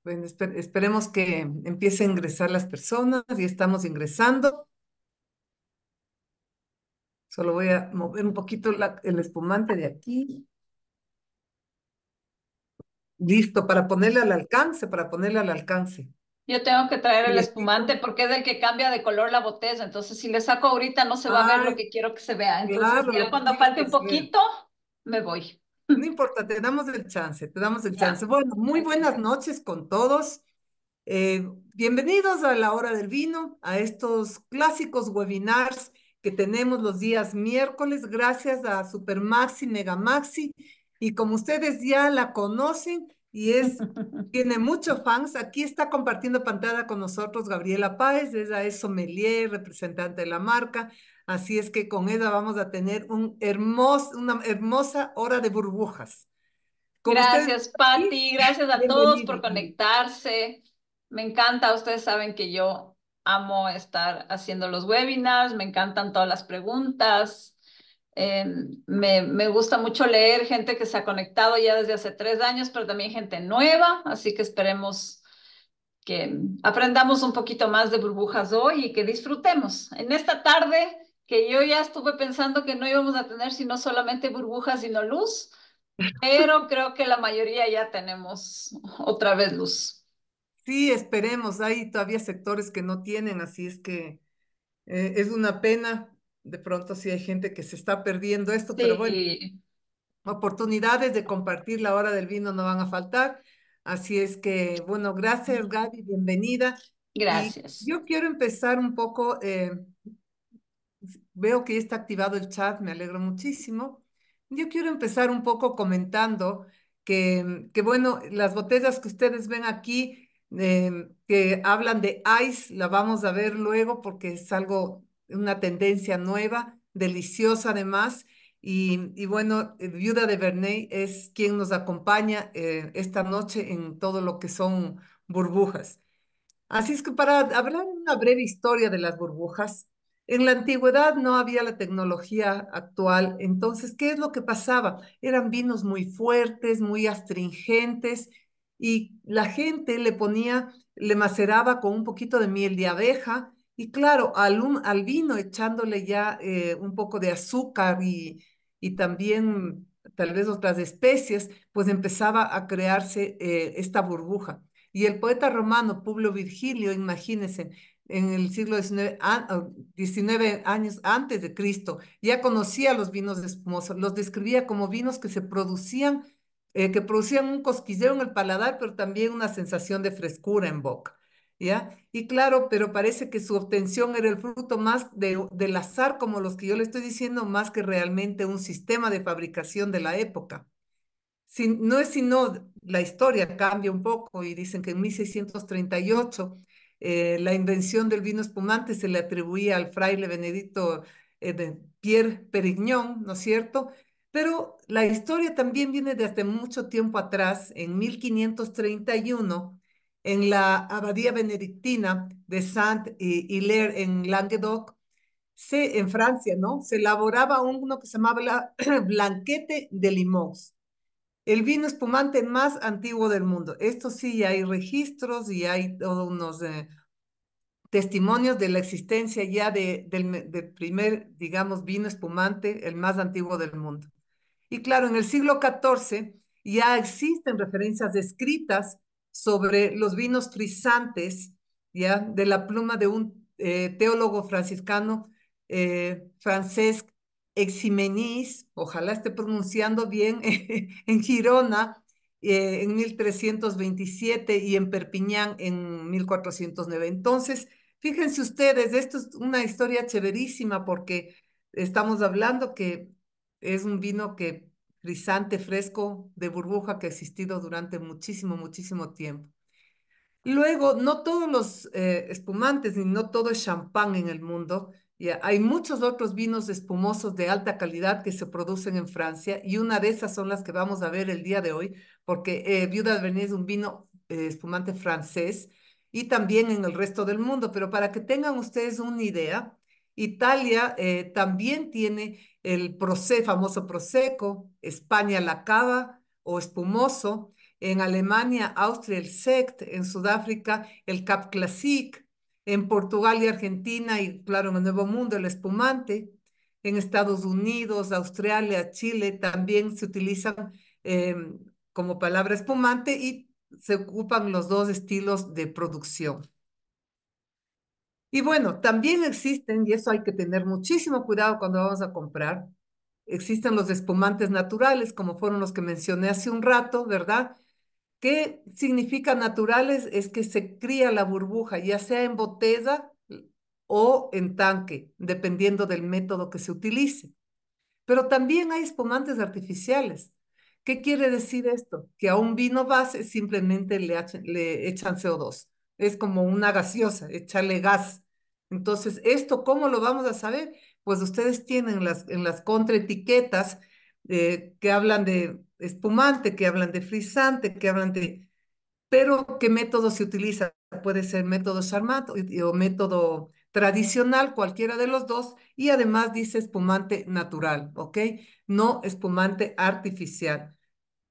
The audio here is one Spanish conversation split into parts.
Bueno, esperemos que empiece a ingresar las personas y estamos ingresando. Solo voy a mover un poquito el espumante de aquí. Listo, para ponerle al alcance. Yo tengo que traer Y el le quito. espumante porque es el que cambia de color la botella. Entonces, si le saco ahorita, no se va a ver lo Ay, que quiero que se vea. Entonces, claro, ya lo que cuando tienes falte que un hacer. poquito, me voy. No importa, te damos el chance, te damos el chance. Ya, Bueno, muy buenas excelente. noches con todos. Bienvenidos a la hora del vino, a estos clásicos webinars que tenemos los días miércoles, gracias a Supermaxi, Megamaxi. Y como ustedes ya la conocen tiene muchos fans, aquí está compartiendo pantalla con nosotros Gabriela Páez, ella es sommelier, representante de la marca. Así es que con ella vamos a tener una hermosa hora de burbujas. Como ustedes ven Gracias, aquí, Patti. Gracias a todos bienvenida. por conectarse. Me encanta. Ustedes saben que yo amo estar haciendo los webinars. Me encantan todas las preguntas. Eh, me gusta mucho leer gente que se ha conectado ya desde hace 3 años, pero también gente nueva. Así que esperemos que aprendamos un poquito más de burbujas hoy y que disfrutemos en esta tarde que yo ya estuve pensando que no íbamos a tener sino solamente burbujas, sino luz, pero creo que la mayoría ya tenemos otra vez luz. Sí, esperemos. Hay todavía sectores que no tienen, así es que es una pena. De pronto sí hay gente que se está perdiendo esto, pero bueno, Sí, oportunidades de compartir la hora del vino no van a faltar. Así es que, bueno, gracias Gaby, bienvenida. Y gracias. yo quiero empezar un poco, veo que ya está activado el chat, me alegro muchísimo. Yo quiero empezar un poco comentando que bueno, las botellas que ustedes ven aquí, que hablan de ice, la vamos a ver luego porque es algo, una tendencia nueva, deliciosa además. Y bueno, Viuda de Verney es quien nos acompaña esta noche en todo lo que son burbujas. Así es que para hablar una breve historia de las burbujas, en la antigüedad no había la tecnología actual, entonces, ¿qué es lo que pasaba? Eran vinos muy fuertes, muy astringentes, y la gente le maceraba con un poquito de miel de abeja, y claro, al vino echándole ya un poco de azúcar y también tal vez otras especies, pues empezaba a crearse esta burbuja. Y el poeta romano Publio Virgilio, imagínense, en el siglo XIX años antes de Cristo, ya conocía los vinos espumosos, los describía como vinos que producían un cosquilleo en el paladar, pero también una sensación de frescura en boca, ¿ya? Y claro, pero parece que su obtención era el fruto más del azar, como los que yo le estoy diciendo, más que realmente un sistema de fabricación de la época. No es sino, la historia cambia un poco y dicen que en 1638 la invención del vino espumante se le atribuía al fraile Benedicto de Pierre Perignon, ¿no es cierto? Pero la historia también viene desde mucho tiempo atrás, en 1531, en la abadía benedictina de Saint-Hilaire en Languedoc, en Francia, ¿no? Se elaboraba uno que se llamaba Blanquete de Limoux, el vino espumante más antiguo del mundo. Esto sí, hay registros y hay todos unos testimonios de la existencia ya del primer, digamos, vino espumante, el más antiguo del mundo. Y claro, en el siglo XIV ya existen referencias escritas sobre los vinos frisantes, ya, de la pluma de un teólogo franciscano, Francesc Eximenis, ojalá esté pronunciando bien, en Girona, en 1327 y en Perpiñán en 1409. Entonces, fíjense ustedes, esto es una historia chéverísima porque estamos hablando que es un vino que frisante, fresco, de burbuja que ha existido durante muchísimo, muchísimo tiempo. Luego, no todos los espumantes ni no todo es champán en el mundo. Ya, hay muchos otros vinos espumosos de alta calidad que se producen en Francia y una de esas son las que vamos a ver el día de hoy, porque Viuda de Vernet es un vino espumante francés y también en el resto del mundo. Pero para que tengan ustedes una idea, Italia también tiene el famoso Prosecco, España la cava o espumoso, en Alemania, Austria, el Sekt, en Sudáfrica, el Cap Classic, en Portugal y Argentina, y claro, en el Nuevo Mundo, el espumante. En Estados Unidos, Australia, Chile también se utilizan eh, como palabra espumante y se ocupan los dos estilos de producción. Y bueno, también existen, y eso hay que tener muchísimo cuidado cuando vamos a comprar, existen los espumantes naturales, como fueron los que mencioné hace un rato, ¿verdad? ¿Qué significa naturales? Es que se cría la burbuja, ya sea en botella o en tanque, dependiendo del método que se utilice. Pero también hay espumantes artificiales. ¿Qué quiere decir esto? Que a un vino base simplemente le echan CO2. Es como una gaseosa, echarle gas. Entonces, ¿esto cómo lo vamos a saber? Pues ustedes tienen en las contraetiquetas que hablan de espumante, que hablan de frisante, que hablan de pero ¿qué método se utiliza? Puede ser método Charmat o método tradicional, cualquiera de los dos, y además dice espumante natural, ¿ok? No espumante artificial.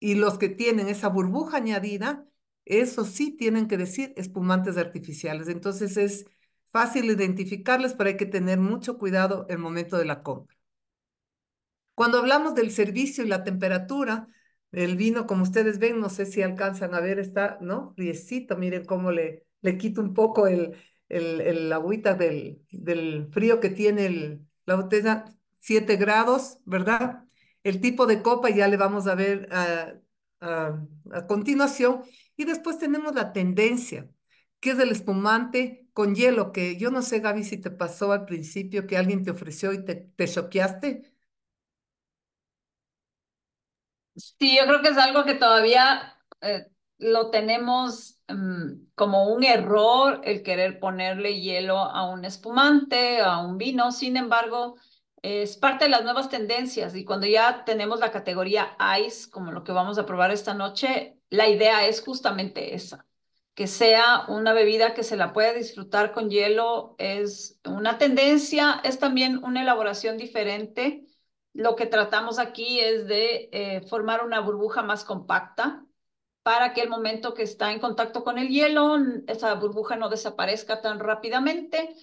Y los que tienen esa burbuja añadida, eso sí tienen que decir espumantes artificiales. Entonces es fácil identificarles, pero hay que tener mucho cuidado el momento de la compra. Cuando hablamos del servicio y la temperatura, el vino, como ustedes ven, no sé si alcanzan a ver, está, ¿no? Friecito, miren cómo le quito un poco el agüita del frío que tiene la botella, 7 grados, ¿verdad? El tipo de copa ya le vamos a ver a, a continuación. Y después tenemos la tendencia, que es el espumante con hielo, que yo no sé, Gaby, si te pasó al principio que alguien te ofreció y te choqueaste. Sí, yo creo que es algo que todavía lo tenemos como un error el querer ponerle hielo a un espumante, a un vino. Sin embargo, es parte de las nuevas tendencias y cuando ya tenemos la categoría ICE, como lo que vamos a probar esta noche, la idea es justamente esa, que sea una bebida que se la pueda disfrutar con hielo. Es una tendencia, es también una elaboración diferente. Lo que tratamos aquí es de formar una burbuja más compacta para que el momento que está en contacto con el hielo, esa burbuja no desaparezca tan rápidamente.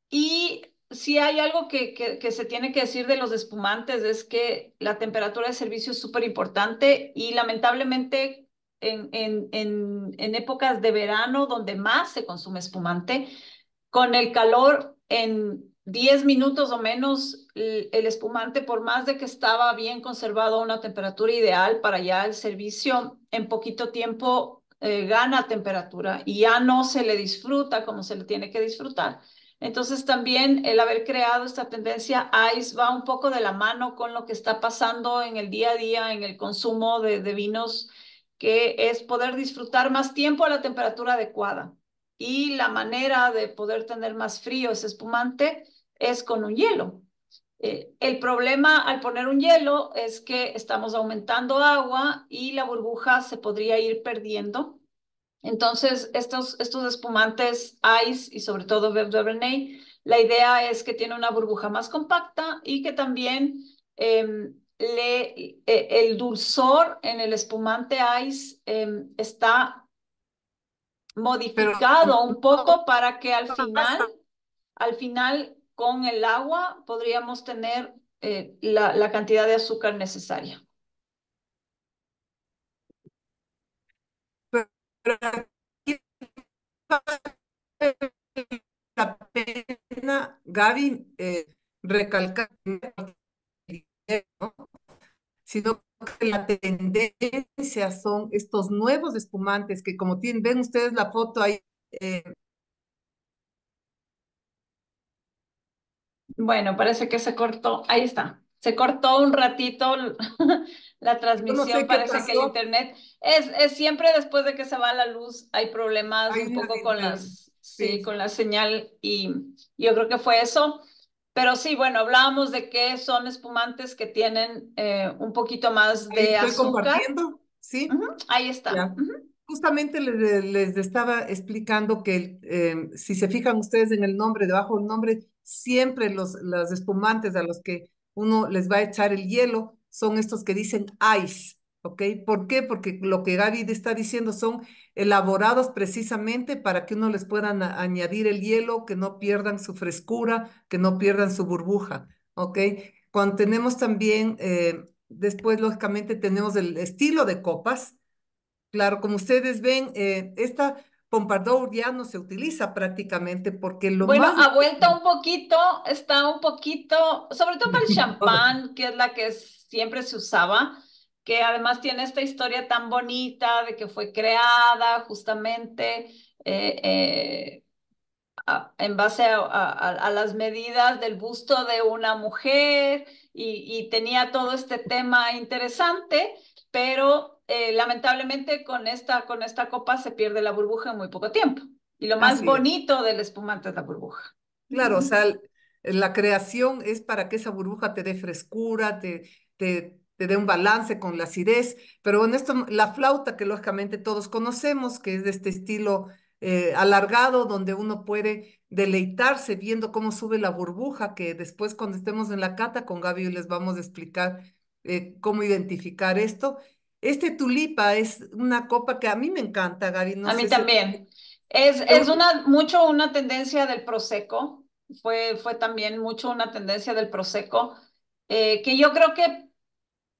Y si hay algo que se tiene que decir de los espumantes es que la temperatura de servicio es súper importante y lamentablemente en épocas de verano donde más se consume espumante, con el calor en 10 minutos o menos, el espumante, por más de que estaba bien conservado a una temperatura ideal para ya el servicio, en poquito tiempo gana temperatura y ya no se le disfruta como se le tiene que disfrutar. Entonces también el haber creado esta tendencia ICE va un poco de la mano con lo que está pasando en el día a día, en el consumo de vinos, que es poder disfrutar más tiempo a la temperatura adecuada. Y la manera de poder tener más frío ese espumante es con un hielo. El problema al poner un hielo es que estamos aumentando agua y la burbuja se podría ir perdiendo. Entonces, estos espumantes Ice y sobre todo Veuve Cabernet, la idea es que tiene una burbuja más compacta y que también el dulzor en el espumante Ice está Pero modificado un no poco para que pasa. al final con el agua podríamos tener la cantidad de azúcar necesaria. Pero aquí vale la pena, Gaby, recalcar, ¿no? Sino que la tendencia son estos nuevos espumantes que como tienen, ven ustedes la foto ahí, eh, Bueno, parece que se cortó. Ahí está. Se cortó un ratito la yo no transmisión. sé qué Parece que el pasó, internet es siempre después de que se va la luz, hay problemas hay un una, poco con sí, sí, con la señal y yo creo que fue eso. Pero sí, bueno, hablábamos de que son espumantes que tienen un poquito más ahí de estoy azúcar. compartiendo, ¿sí? Ujú, ahí está. Ya. Ujú. Justamente les estaba explicando que si se fijan ustedes en el nombre, debajo del nombre, siempre los espumantes a los que uno les va a echar el hielo son estos que dicen ice. ¿ok? ¿Por qué? Porque lo que Gaby está diciendo son elaborados precisamente para que uno les puedan añadir el hielo, que no pierdan su frescura, que no pierdan su burbuja, ¿ok? Cuando tenemos también, después lógicamente tenemos el estilo de copas. Claro, como ustedes ven, esta Pompadour ya no se utiliza prácticamente porque lo Bueno, más... ha vuelto un poquito, está un poquito, sobre todo para el champán, que es la que siempre se usaba, que además tiene esta historia tan bonita de que fue creada justamente en base a las medidas del busto de una mujer y tenía todo este tema interesante, pero lamentablemente con esta copa se pierde la burbuja en muy poco tiempo. Y lo más Así es. bonito del espumante es la burbuja. Claro, o Ujú. sea, la creación es para que esa burbuja te dé frescura, te dé un balance con la acidez, pero bueno, esto, la flauta que lógicamente todos conocemos, que es de este estilo alargado, donde uno puede deleitarse viendo cómo sube la burbuja, que después cuando estemos en la cata con Gaby les vamos a explicar cómo identificar esto. Este tulipa es una copa que a mí me encanta, Gaby, no A mí sé si... también. ¿Te Es gusta? mucho una tendencia del Prosecco, fue también mucho una tendencia del Prosecco, que yo creo que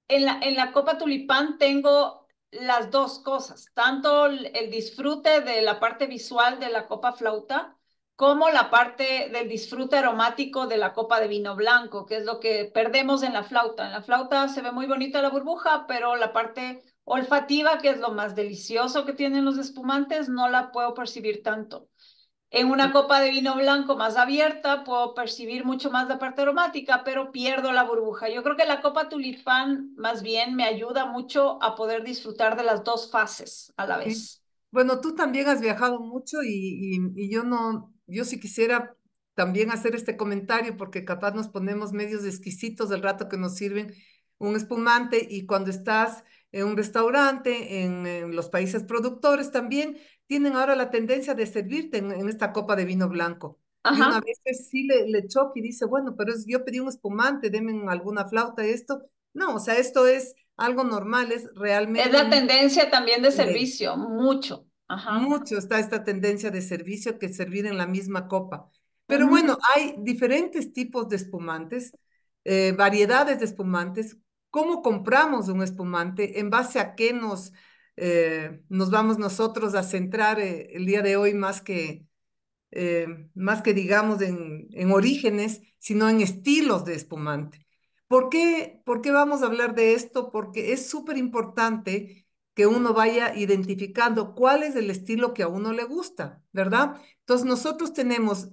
en la Copa Tulipán tengo las dos cosas, tanto el disfrute de la parte visual de la copa flauta, como la parte del disfrute aromático de la copa de vino blanco, que es lo que perdemos en la flauta. En la flauta se ve muy bonita la burbuja, pero la parte olfativa, que es lo más delicioso que tienen los espumantes, no la puedo percibir tanto. En una copa de vino blanco más abierta puedo percibir mucho más la parte aromática, pero pierdo la burbuja. Yo creo que la copa tulipán más bien me ayuda mucho a poder disfrutar de las dos fases a la Sí. vez. Bueno, tú también has viajado mucho y yo no, yo sí quisiera también hacer este comentario porque capaz nos ponemos medios exquisitos del rato que nos sirven un espumante y cuando estás en un restaurante, en los países productores también tienen ahora la tendencia de servirte en esta copa de vino blanco. Y una Ajá. vez sí le choca y dice, bueno, pero yo pedí un espumante, denme alguna flauta, esto. No, o sea, esto es algo normal, es Es realmente la muy tendencia también de tendencia. servicio, mucho. Ajá. Mucho está esta tendencia de servicio que servir en la misma copa. Pero Ujú. bueno, hay diferentes tipos de espumantes, variedades de espumantes. ¿Cómo compramos un espumante? ¿En base a qué nos vamos nosotros a centrar el día de hoy más que digamos en orígenes, sino en estilos de espumante? ¿Por qué vamos a hablar de esto? Porque es súper importante que uno vaya identificando cuál es el estilo que a uno le gusta, ¿verdad? Entonces nosotros tenemos,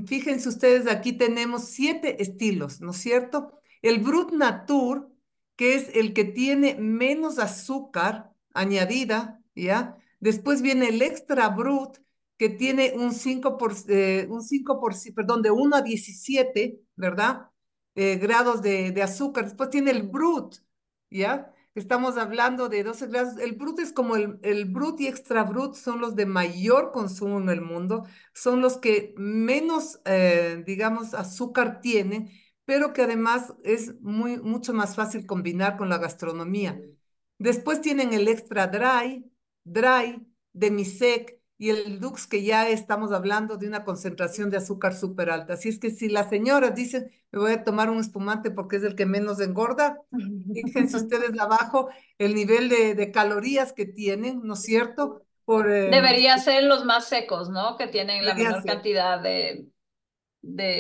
fíjense ustedes, aquí tenemos 7 estilos, ¿no es cierto? El Brut Natur, que es el que tiene menos azúcar añadida, ¿ya? Después viene el Extra Brut, que tiene perdón, de 1 a 17, ¿verdad? Grados de azúcar. Después tiene el Brut, ¿ya? Estamos hablando de 12 grados. El Brut es como el Brut y Extra Brut son los de mayor consumo en el mundo, son los que menos, digamos, azúcar tienen, pero que además es mucho más fácil combinar con la gastronomía. Después tienen el Extra Dry, Demisec y el Dux, que ya estamos hablando de una concentración de azúcar súper alta. Así es que si las señoras dicen, me voy a tomar un espumante porque es el que menos engorda, fíjense ustedes abajo el nivel de calorías que tienen, ¿no es cierto? Debería ser los más secos, ¿no? Que tienen la Debería menor ser. cantidad de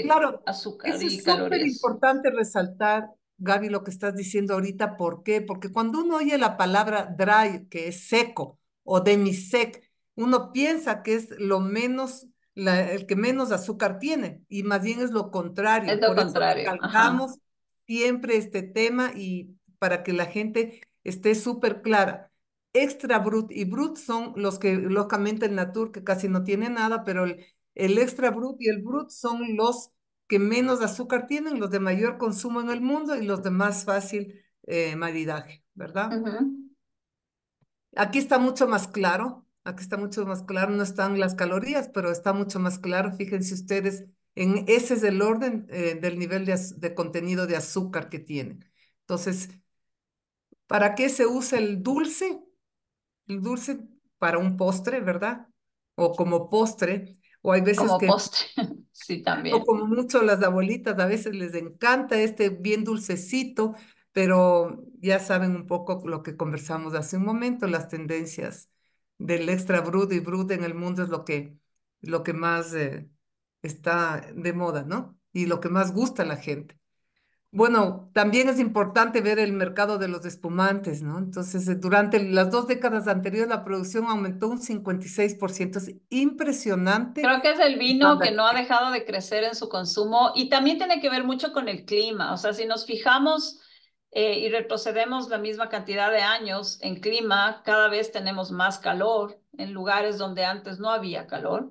Claro, azúcar eso y es súper calorías. importante resaltar, Gaby, lo que estás diciendo ahorita. ¿Por qué? Porque cuando uno oye la palabra dry, que es seco, o demisec, uno piensa que es lo menos, el que menos azúcar tiene, y más bien es lo Es contrario. lo Por eso contrario. Ajá. recalcamos siempre este tema y para que la gente esté súper clara. Extra Brut y Brut son los que, locamente el Natur, que casi no tiene nada, pero el Extra Brut y el Brut son los que menos azúcar tienen, los de mayor consumo en el mundo y los de más fácil maridaje, ¿verdad? Ujú. Aquí está mucho más claro, aquí está mucho más claro, no están las calorías, pero está mucho más claro, fíjense ustedes, ese es el orden del nivel de contenido de azúcar que tienen. Entonces, ¿Para qué se usa el dulce? El dulce para un postre, ¿verdad? O como postre, o hay veces como que, postre. Sí, o también. como mucho las abuelitas, a veces les encanta este bien dulcecito, pero ya saben un poco lo que conversamos hace un momento, las tendencias del extra brut y brut en el mundo es lo que más está de moda, ¿no? Y lo que más gusta a la gente. Bueno, también es importante ver el mercado de los espumantes, ¿no? Entonces, durante las 2 décadas anteriores, la producción aumentó un 56%. Es impresionante. Creo que es el vino que Anda, no ha dejado de crecer en su consumo y también tiene que ver mucho con el clima. O sea, si nos fijamos y retrocedemos la misma cantidad de años en clima, cada vez tenemos más calor en lugares donde antes no había calor.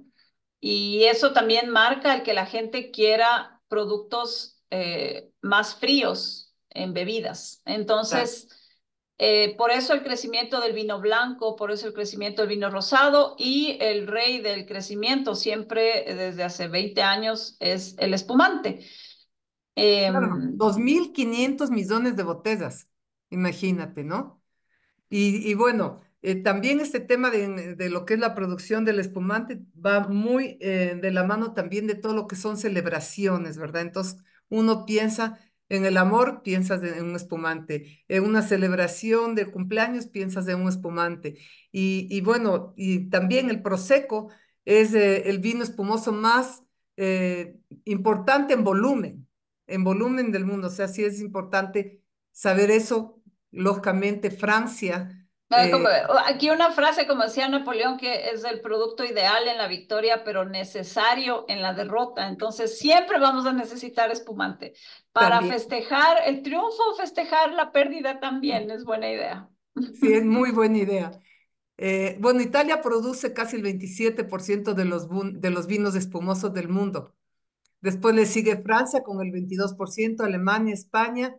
Y eso también marca el que la gente quiera productos más fríos en bebidas. claro. Entonces, por eso el crecimiento del vino blanco, por eso el crecimiento del vino rosado y el rey del crecimiento siempre desde hace 20 años es el espumante. Eh, Claro, 2.500 millones de botellas, imagínate, ¿no? Y bueno, también este tema de lo que es la producción del espumante va muy de la mano también de todo lo que son celebraciones, ¿verdad? Entonces, uno piensa en el amor, piensas en un espumante, en una celebración de cumpleaños, piensas en un espumante. Y bueno, y también el Prosecco es el vino espumoso más importante en volumen del mundo. O sea, sí es importante saber eso. Lógicamente, Francia, Aquí una frase, como decía Napoleón, que es el producto ideal en la victoria, pero necesario en la derrota. Entonces, siempre vamos a necesitar espumante. Para también, festejar el triunfo, festejar la pérdida también es buena idea. sí, es muy buena idea. Bueno, Italia produce casi el 27% de los vinos espumosos del mundo. Después le sigue Francia con el 22%, Alemania, España,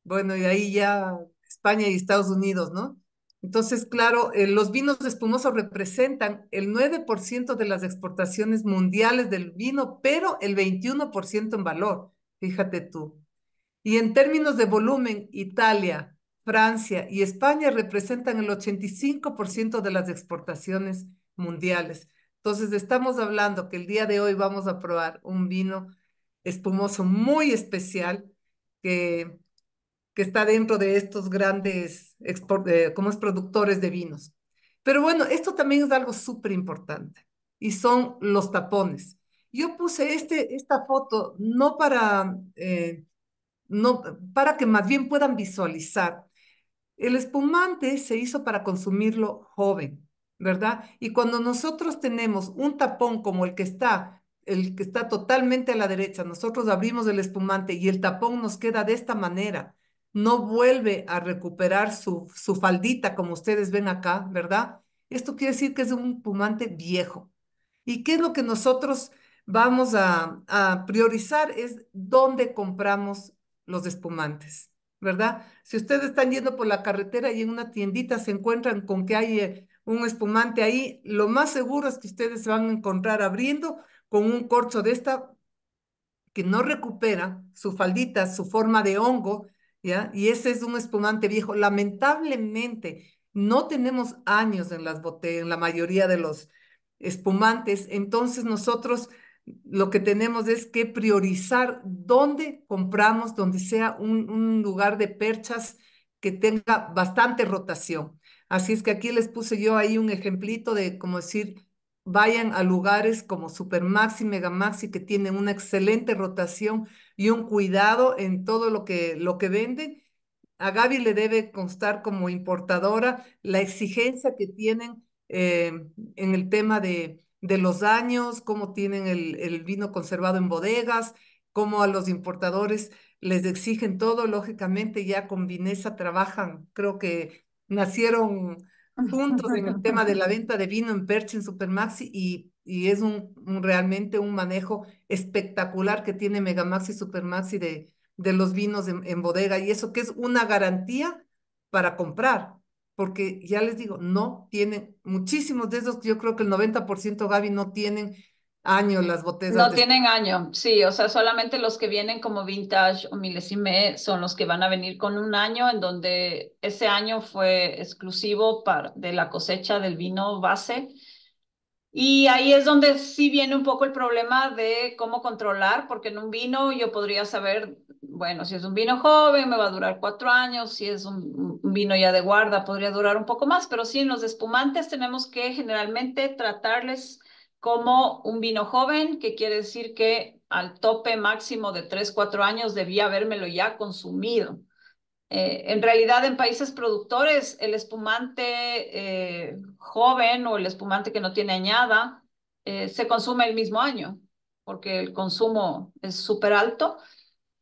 bueno, y ahí ya España y Estados Unidos, ¿no? Entonces, claro, los vinos espumosos representan el 9% de las exportaciones mundiales del vino, pero el 21% en valor, fíjate tú. Y en términos de volumen, Italia, Francia y España representan el 85% de las exportaciones mundiales. Entonces, estamos hablando que el día de hoy vamos a probar un vino espumoso muy especial que, que está dentro de estos grandes como es productores de vinos. Pero bueno, esto también es algo súper importante y son los tapones. Yo puse esta foto no no, para que más bien puedan visualizar. El espumante se hizo para consumirlo joven, ¿verdad? Y cuando nosotros tenemos un tapón como el que está totalmente a la derecha, nosotros abrimos el espumante y el tapón nos queda de esta manera, no vuelve a recuperar su faldita como ustedes ven acá, ¿verdad? Esto quiere decir que es un espumante viejo. ¿Y qué es lo que nosotros vamos a priorizar? Es dónde compramos los espumantes, ¿verdad? Si ustedes están yendo por la carretera y en una tiendita se encuentran con que hay un espumante ahí, lo más seguro es que ustedes se van a encontrar abriendo con un corcho de esta que no recupera su faldita, su forma de hongo, ¿ya? Y ese es un espumante viejo. Lamentablemente, no tenemos años en las botellas, en la mayoría de los espumantes, entonces nosotros lo que tenemos es que priorizar dónde compramos, donde sea un lugar de perchas que tenga bastante rotación. Así es que aquí les puse yo ahí un ejemplito de, como decir, vayan a lugares como Supermaxi, Megamaxi, que tienen una excelente rotación y un cuidado en todo lo que venden. A Gaby le debe constar como importadora la exigencia que tienen en el tema de los años, cómo tienen el vino conservado en bodegas, cómo a los importadores les exigen todo. Lógicamente, ya con Vinesa trabajan, creo que nacieron juntos en el tema de la venta de vino en Perch en Supermaxi y es realmente un manejo espectacular que tiene Megamaxi y Supermaxi de los vinos en bodega y eso que es una garantía para comprar, porque ya les digo, no tienen, muchísimos de esos, yo creo que el 90% Gaby no tienen año las botellas No de... tienen año, sí, o sea, solamente los que vienen como vintage o milésime son los que van a venir con un año en donde ese año fue exclusivo de la cosecha del vino base. Y ahí es donde sí viene un poco el problema de cómo controlar, porque en un vino yo podría saber, bueno, si es un vino joven me va a durar 4 años, si es un vino ya de guarda podría durar un poco más, pero sí en los espumantes tenemos que generalmente tratarles como un vino joven, que quiere decir que al tope máximo de 3 4 años debía habérmelo ya consumido. En realidad, en países productores, el espumante joven o el espumante que no tiene añada se consume el mismo año, porque el consumo es súper alto.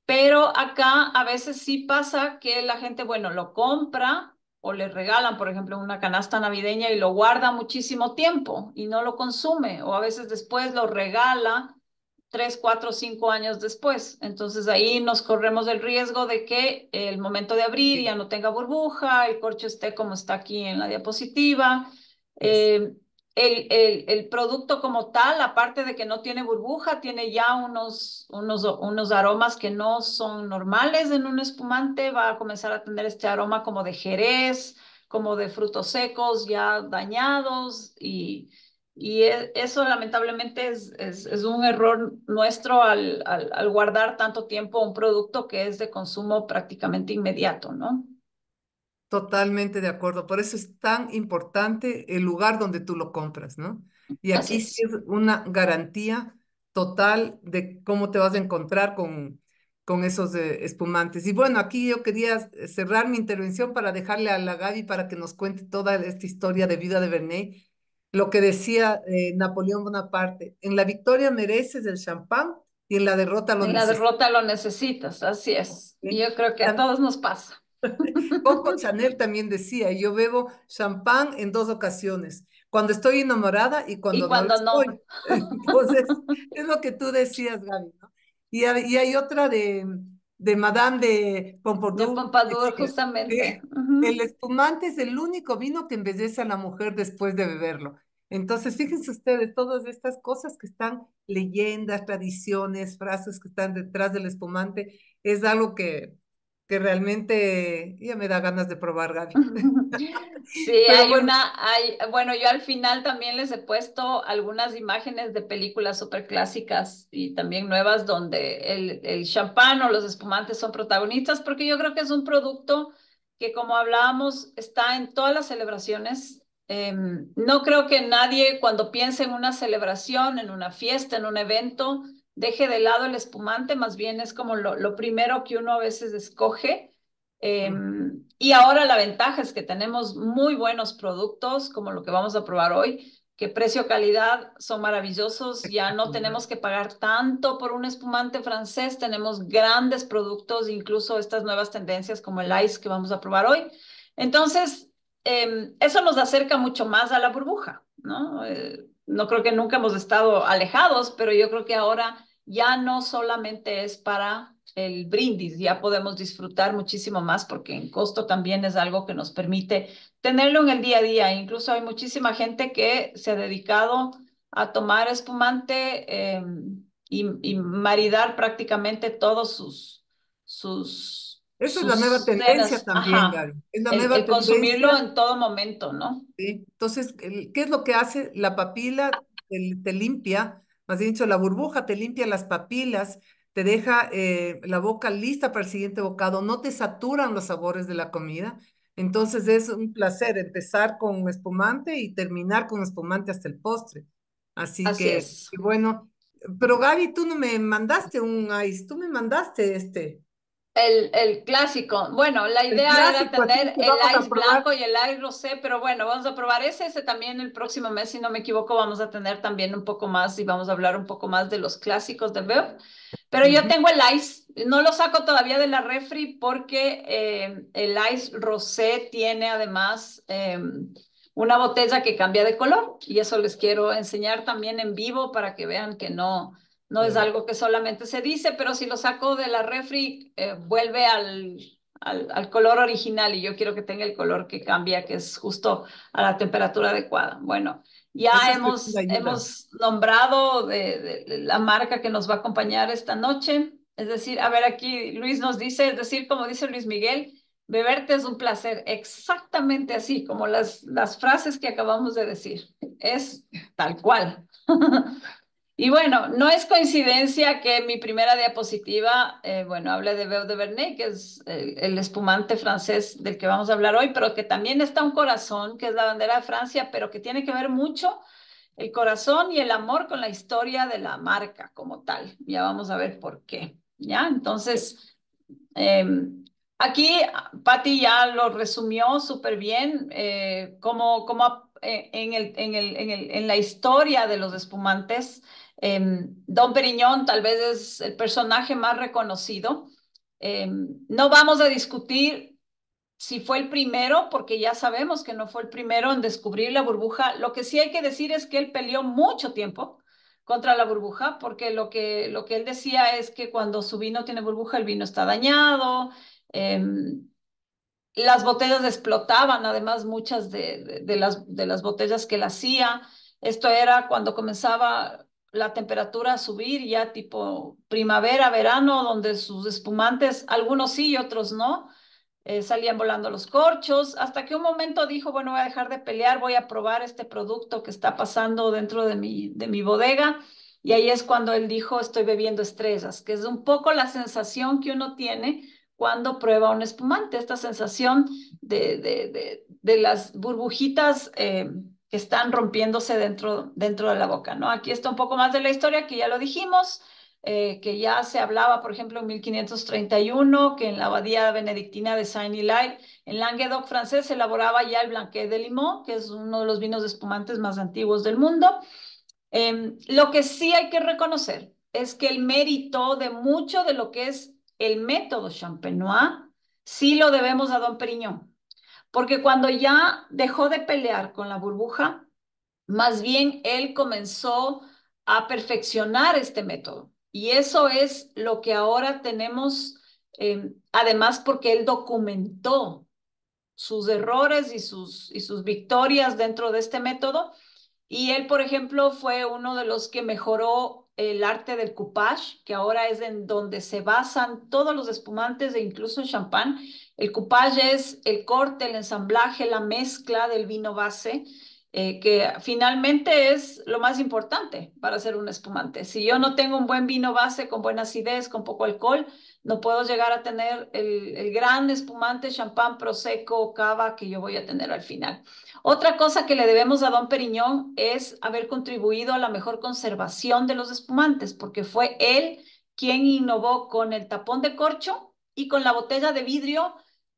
Pero acá a veces sí pasa que la gente, bueno, lo compra o le regalan, por ejemplo, una canasta navideña y lo guarda muchísimo tiempo y no lo consume, o a veces después lo regala 3, 4, 5 años después. Entonces ahí nos corremos el riesgo de que el momento de abrir ya no tenga burbuja, el corcho esté como está aquí en la diapositiva. Es Eh, el producto como tal, aparte de que no tiene burbuja, tiene ya unos aromas que no son normales en un espumante. Va a comenzar a tener este aroma como de jerez, como de frutos secos ya dañados y eso lamentablemente es un error nuestro al guardar tanto tiempo un producto que es de consumo prácticamente inmediato, ¿no? totalmente de acuerdo. Por eso es tan importante el lugar donde tú lo compras, ¿no? Y Así aquí sí es. es una garantía total de cómo te vas a encontrar con esos espumantes. Y bueno, aquí yo quería cerrar mi intervención para dejarle a la Gaby para que nos cuente toda esta historia de vida de Vernet. Lo que decía Napoleón Bonaparte, en la victoria mereces el champán y en la derrota lo En la necesitas. derrota lo necesitas, así es. Y yo creo que a todos nos pasa. Coco Chanel también decía, yo bebo champán en dos ocasiones, cuando estoy enamorada y Y cuando no lo cuando no, estoy. Entonces, es lo que tú decías, Gaby, ¿no? Y hay otra de Madame de de Pompadour que Pompadour, decía justamente. que el espumante es el único vino que embellece a la mujer después de beberlo. Entonces, fíjense ustedes, todas estas cosas que están, leyendas, tradiciones, frases que están detrás del espumante, es algo que realmente ya me da ganas de probar, Gaby. Sí, Pero bueno, bueno, yo al final también les he puesto algunas imágenes de películas súper clásicas y también nuevas donde el champán o los espumantes son protagonistas, porque yo creo que es un producto que, como hablábamos, está en todas las celebraciones. No creo que nadie, cuando piense en una celebración, en una fiesta, en un evento, deje de lado el espumante, más bien es como lo primero que uno a veces escoge. Y ahora la ventaja es que tenemos muy buenos productos, como lo que vamos a probar hoy, que precio-calidad son maravillosos. Ya no espectacular. tenemos que pagar tanto por un espumante francés. Tenemos grandes productos, incluso estas nuevas tendencias como el ice que vamos a probar hoy. Entonces, eso nos acerca mucho más a la burbuja, ¿no? No creo que nunca hemos estado alejados, pero yo creo que ahora ya no solamente es para el brindis, ya podemos disfrutar muchísimo más porque en costo también es algo que nos permite tenerlo en el día a día. Incluso hay muchísima gente que se ha dedicado a tomar espumante y maridar prácticamente todos Esa es la nueva sus tendencia cenas, también, ajá, Gaby. Es la nueva el consumirlo tendencia. en todo momento, ¿no? ¿Sí? Entonces, ¿qué es lo que hace? La papila te limpia, más bien dicho, la burbuja te limpia las papilas, te deja la boca lista para el siguiente bocado, no te saturan los sabores de la comida. Entonces es un placer empezar con espumante y terminar con espumante hasta el postre. Así Así que, es. y bueno, pero Gaby, tú no me mandaste un ice, tú me mandaste este, El clásico. Bueno, la el idea era clásico, así tener que el vamos a ice probar. blanco y el ice rosé, pero bueno, vamos a probar ese también el próximo mes, si no me equivoco, vamos a tener también un poco más y vamos a hablar un poco más de los clásicos de Veo. Pero yo Ujú. tengo el ice, no lo saco todavía de la refri porque el ice rosé tiene además una botella que cambia de color y eso les quiero enseñar también en vivo para que vean que no es Chévere. algo que solamente se dice, pero si lo saco de la refri, vuelve al color original y yo quiero que tenga el color que cambia, que es justo a la temperatura adecuada. Bueno, Ya Esa es tremenda ayuda. hemos nombrado de la marca que nos va a acompañar esta noche. Es decir, a ver, aquí Luis nos dice, es decir, como dice Luis Miguel, beberte es un placer. Exactamente así, como las frases que acabamos de decir. Es tal cual. Y bueno, no es coincidencia que mi primera diapositiva, bueno, hable de Veuve de Bernet, que es el espumante francés del que vamos a hablar hoy, pero que también está un corazón, que es la bandera de Francia, pero que tiene que ver mucho el corazón y el amor con la historia de la marca como tal. Ya vamos a ver por qué. ¿Ya? Entonces, eh, aquí Patti ya lo resumió súper bien, en la historia de los espumantes, Don Periñón tal vez es el personaje más reconocido. No vamos a discutir si fue el primero, porque ya sabemos que no fue el primero en descubrir la burbuja. Lo que sí hay que decir es que él peleó mucho tiempo contra la burbuja, porque lo que él decía es que cuando su vino tiene burbuja, el vino está dañado. eh, las botellas explotaban, además muchas de las botellas que él hacía. Esto era cuando comenzaba la temperatura a subir, ya tipo primavera, verano, donde sus espumantes, algunos sí y otros no, salían volando los corchos, hasta que un momento dijo, bueno, voy a dejar de pelear, voy a probar este producto que está pasando dentro de mi bodega. Y ahí es cuando él dijo, estoy bebiendo estrellas, que es un poco la sensación que uno tiene cuando prueba un espumante, esta sensación de las burbujitas que están rompiéndose dentro de la boca, ¿no? Aquí está un poco más de la historia, que ya lo dijimos, que ya se hablaba, por ejemplo, en 1531, que en la abadía benedictina de Saint-Hilaire, en Languedoc francés, se elaboraba ya el Blanquet de Limón, que es uno de los vinos espumantes más antiguos del mundo. Lo que sí hay que reconocer es que el mérito de mucho de lo que es el método Champenois, sí lo debemos a Don Periñón, porque cuando ya dejó de pelear con la burbuja, más bien él comenzó a perfeccionar este método. Y eso es lo que ahora tenemos, además porque él documentó sus errores y sus victorias dentro de este método. Y él, por ejemplo, fue uno de los que mejoró el arte del coupage, que ahora es en donde se basan todos los espumantes e incluso el champán. El coupage es el corte, el ensamblaje, la mezcla del vino base, que finalmente es lo más importante para hacer un espumante. Si yo no tengo un buen vino base con buena acidez, con poco alcohol, no puedo llegar a tener el gran espumante, champán, prosecco, cava que yo voy a tener al final. Otra cosa que le debemos a Don Periñón es haber contribuido a la mejor conservación de los espumantes, porque fue él quien innovó con el tapón de corcho y con la botella de vidrio,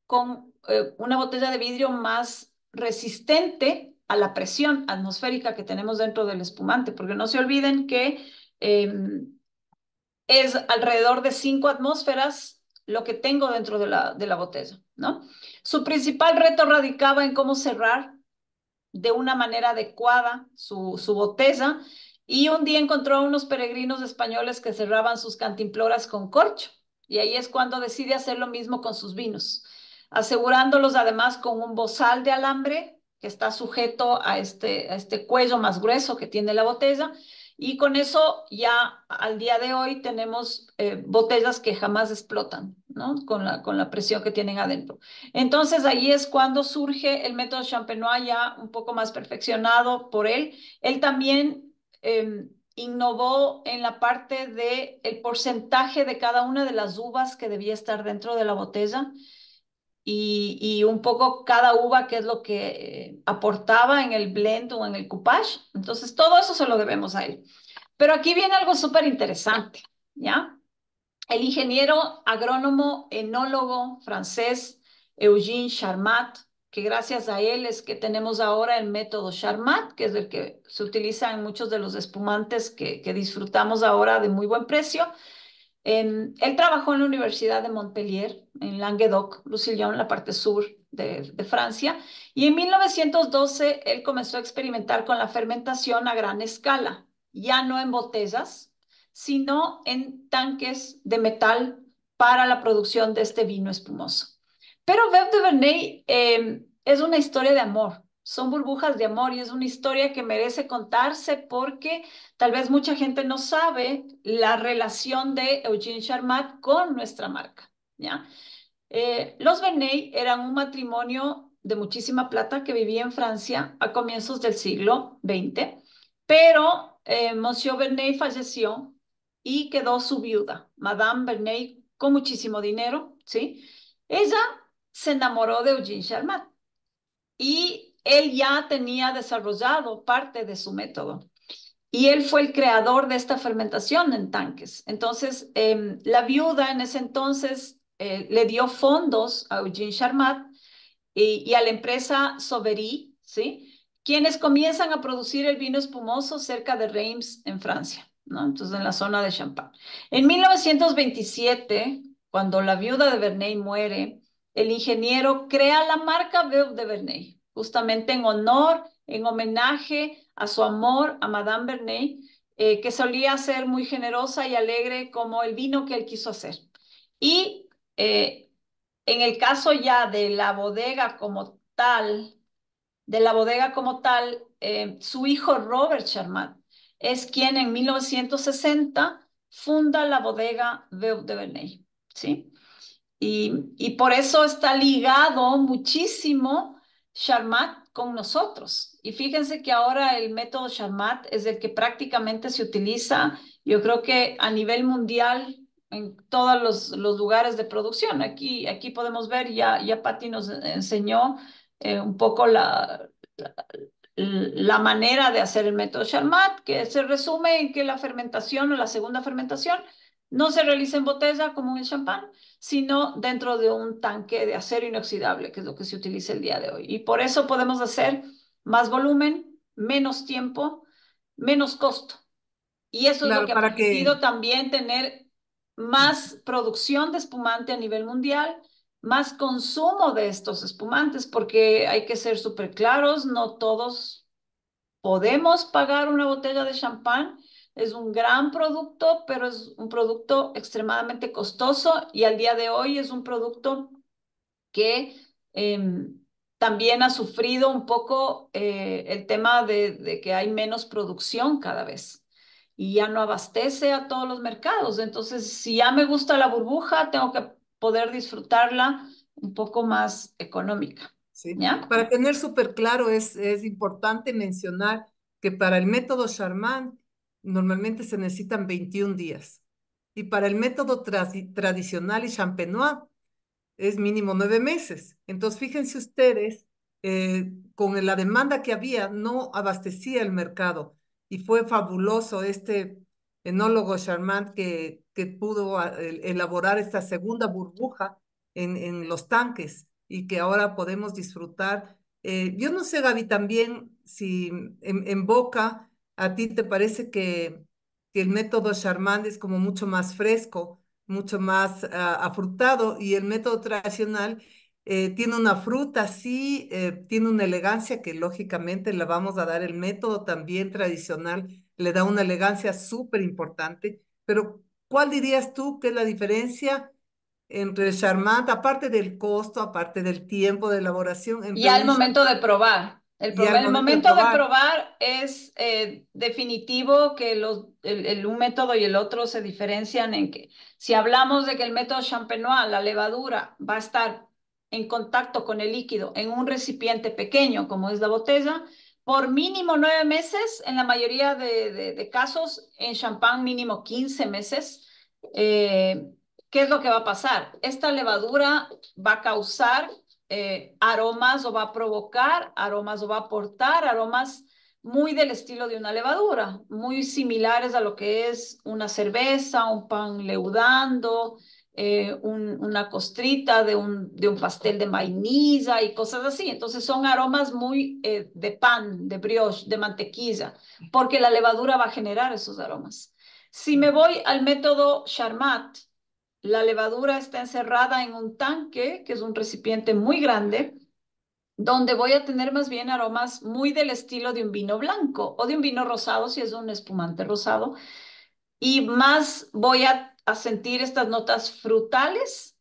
con una botella de vidrio más resistente a la presión atmosférica que tenemos dentro del espumante, porque no se olviden que eh, es alrededor de 5 atmósferas lo que tengo dentro de la botella, ¿no? Su principal reto radicaba en cómo cerrar de una manera adecuada su botella, y un día encontró a unos peregrinos españoles que cerraban sus cantimploras con corcho, y ahí es cuando decide hacer lo mismo con sus vinos, asegurándolos además con un bozal de alambre que está sujeto a este cuello más grueso que tiene la botella, y con eso ya al día de hoy tenemos botellas que jamás explotan, ¿no? Con la presión que tienen adentro. Entonces ahí es cuando surge el método Champenois ya un poco más perfeccionado por él. Él también innovó en la parte de el porcentaje de cada una de las uvas que debía estar dentro de la botella, y un poco cada uva qué es lo que aportaba en el blend o en el coupage. Entonces todo eso se lo debemos a él. Pero aquí viene algo súper interesante, ¿ya? El ingeniero agrónomo enólogo francés Eugène Charmat, que gracias a él es que tenemos ahora el método Charmat, que es el que se utiliza en muchos de los espumantes que disfrutamos ahora de muy buen precio. Él trabajó en la Universidad de Montpellier, en Languedoc-Roussillon, la parte sur de Francia, y en 1912 él comenzó a experimentar con la fermentación a gran escala, ya no en botellas, sino en tanques de metal para la producción de este vino espumoso. Pero Veuve de Verneuil es una historia de amor, son burbujas de amor y es una historia que merece contarse porque tal vez mucha gente no sabe la relación de Eugene Charmat con nuestra marca, ¿ya? Los Verney eran un matrimonio de muchísima plata que vivía en Francia a comienzos del siglo XX, pero Monsieur Verney falleció y quedó su viuda, Madame Verney, con muchísimo dinero, ¿sí? Ella se enamoró de Eugene Charmat y él ya tenía desarrollado parte de su método. Y él fue el creador de esta fermentación en tanques. Entonces, la viuda en ese entonces le dio fondos a Eugene Charmat y a la empresa Sauvery, ¿sí? Quienes comienzan a producir el vino espumoso cerca de Reims, en Francia, ¿no? Entonces, en la zona de Champagne. En 1927, cuando la viuda de Verney muere, el ingeniero crea la marca Veuve de Verney, justamente en honor, en homenaje a su amor a Madame Verney, que solía ser muy generosa y alegre como el vino que él quiso hacer. Y en el caso ya de la bodega como tal, su hijo Robert Charmat es quien en 1960 funda la bodega Veuve de Verney, ¿sí? Y por eso está ligado muchísimo Charmat con nosotros. Y fíjense que ahora el método Charmat es el que prácticamente se utiliza, yo creo que a nivel mundial, en todos los lugares de producción. Aquí podemos ver, ya Patti nos enseñó un poco la manera de hacer el método Charmat, que se resume en que la fermentación o la segunda fermentación no se realiza en botella como en el champán, sino dentro de un tanque de acero inoxidable, que es lo que se utiliza el día de hoy. Y por eso podemos hacer más volumen, menos tiempo, menos costo. Y eso es lo Claro, que ha para que, permitido también tener más producción de espumante a nivel mundial, más consumo de estos espumantes, porque hay que ser súper claros, no todos podemos pagar una botella de champán. Es un gran producto, pero es un producto extremadamente costoso y al día de hoy es un producto que también ha sufrido un poco el tema de que hay menos producción cada vez y ya no abastece a todos los mercados. Entonces, si ya me gusta la burbuja, tengo que poder disfrutarla un poco más económica, ¿sí? ¿ya? Para tener súper claro, es importante mencionar que para el método Charmat normalmente se necesitan 21 días y para el método tradicional y champenois es mínimo 9 meses. Entonces, fíjense ustedes, con la demanda que había, no abastecía el mercado. Y fue fabuloso este enólogo Charmant que pudo elaborar esta segunda burbuja en los tanques y que ahora podemos disfrutar. Yo no sé, Gaby, también si en Boca a ti te parece que el método Charmant es como mucho más fresco, mucho más afrutado y el método tradicional tiene una fruta, sí, tiene una elegancia que lógicamente le vamos a dar. El método también tradicional le da una elegancia súper importante, pero ¿cuál dirías tú que es la diferencia entre el Charmat, aparte del costo, aparte del tiempo de elaboración, Y entre al un momento de probar. y al El momento de momento de probar? probar es definitivo que un método y el otro se diferencian en que si hablamos de que el método champenois, la levadura, va a estar en contacto con el líquido en un recipiente pequeño como es la botella, por mínimo 9 meses, en la mayoría de casos, en champán mínimo 15 meses. Eh, ¿Qué es lo que va a pasar? Esta levadura va a causar aromas o va a provocar aromas o va a aportar aromas muy del estilo de una levadura, muy similares a lo que es una cerveza, un pan leudando, una costrita de un pastel de vainilla y cosas así. Entonces son aromas muy de pan, de brioche, de mantequilla, porque la levadura va a generar esos aromas. Si me voy al método Charmat, la levadura está encerrada en un tanque, que es un recipiente muy grande, donde voy a tener más bien aromas muy del estilo de un vino blanco o de un vino rosado, si es un espumante rosado, y más voy a sentir estas notas frutales,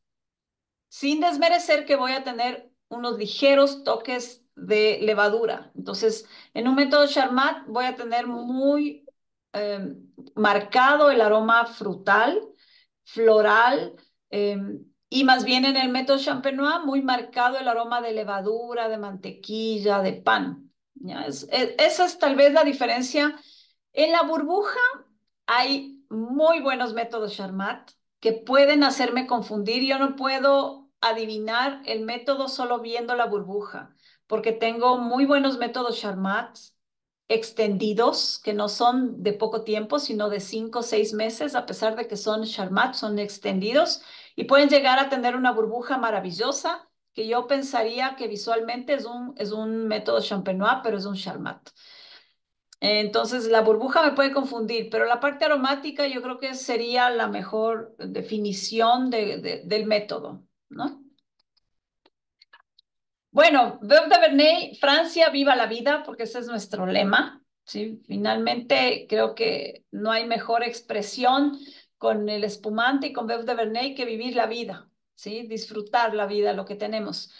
sin desmerecer que voy a tener unos ligeros toques de levadura. Entonces, en un método Charmat voy a tener muy marcado el aroma frutal, floral, eh, y más bien en el método Champenois muy marcado el aroma de levadura, de mantequilla, de pan. ¿Ya? Esa es tal vez la diferencia. En la burbuja hay muy buenos métodos Charmat que pueden hacerme confundir. Yo no puedo adivinar el método solo viendo la burbuja, porque tengo muy buenos métodos Charmat extendidos, que no son de poco tiempo, sino de 5 o 6 meses, a pesar de que son Charmat, son extendidos y pueden llegar a tener una burbuja maravillosa que yo pensaría que visualmente es un método champenois, pero es un Charmat. Entonces, la burbuja me puede confundir, pero la parte aromática yo creo que sería la mejor definición del método, ¿no? Bueno, Veuve de Verneuil, Francia, viva la vida, porque ese es nuestro lema, ¿sí? Finalmente, creo que no hay mejor expresión con el espumante y con Veuve de Verneuil que vivir la vida, ¿sí? Disfrutar la vida, lo que tenemos.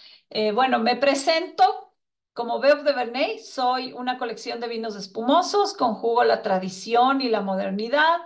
Bueno, me presento como Veuve de Verneuil, soy una colección de vinos espumosos, conjugo la tradición y la modernidad,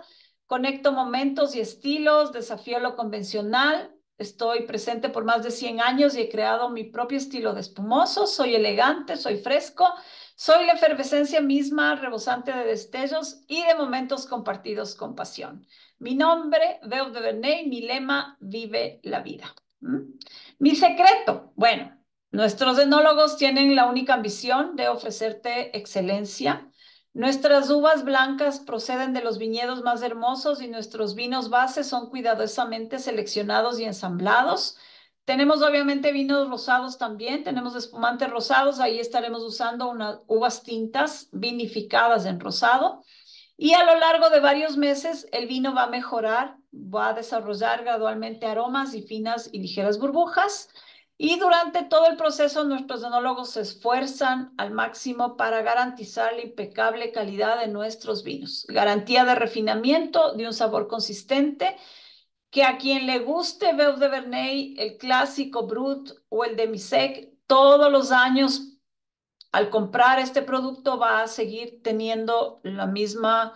conecto momentos y estilos, desafío lo convencional. Estoy presente por más de 100 años y he creado mi propio estilo de espumoso. Soy elegante, soy fresco, soy la efervescencia misma, rebosante de destellos y de momentos compartidos con pasión. Mi nombre, Veuve de Verneuil, mi lema, vive la vida. ¿Mm? Mi secreto, bueno, nuestros enólogos tienen la única ambición de ofrecerte excelencia. Nuestras uvas blancas proceden de los viñedos más hermosos y nuestros vinos base son cuidadosamente seleccionados y ensamblados. Tenemos obviamente vinos rosados también, tenemos espumantes rosados, ahí estaremos usando unas uvas tintas vinificadas en rosado. Y a lo largo de varios meses el vino va a mejorar, va a desarrollar gradualmente aromas y finas y ligeras burbujas. Y durante todo el proceso nuestros enólogos se esfuerzan al máximo para garantizar la impecable calidad de nuestros vinos. Garantía de refinamiento, de un sabor consistente, que a quien le guste Veuve de Verneuil, el clásico Brut o el Demi-Sec, todos los años al comprar este producto va a seguir teniendo la misma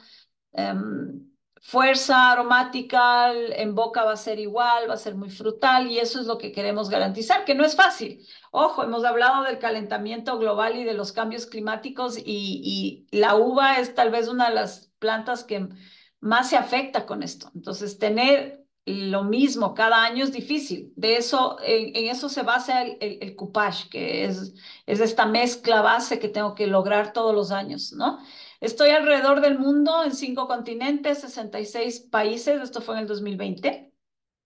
fuerza aromática, en boca va a ser igual, va a ser muy frutal y eso es lo que queremos garantizar, que no es fácil. Ojo, hemos hablado del calentamiento global y de los cambios climáticos y la uva es tal vez una de las plantas que más se afecta con esto. Entonces, tener lo mismo cada año es difícil. De eso, en eso se basa el coupage, que es esta mezcla base que tengo que lograr todos los años, ¿no? Estoy alrededor del mundo en 5 continentes, 66 países. Esto fue en el 2020.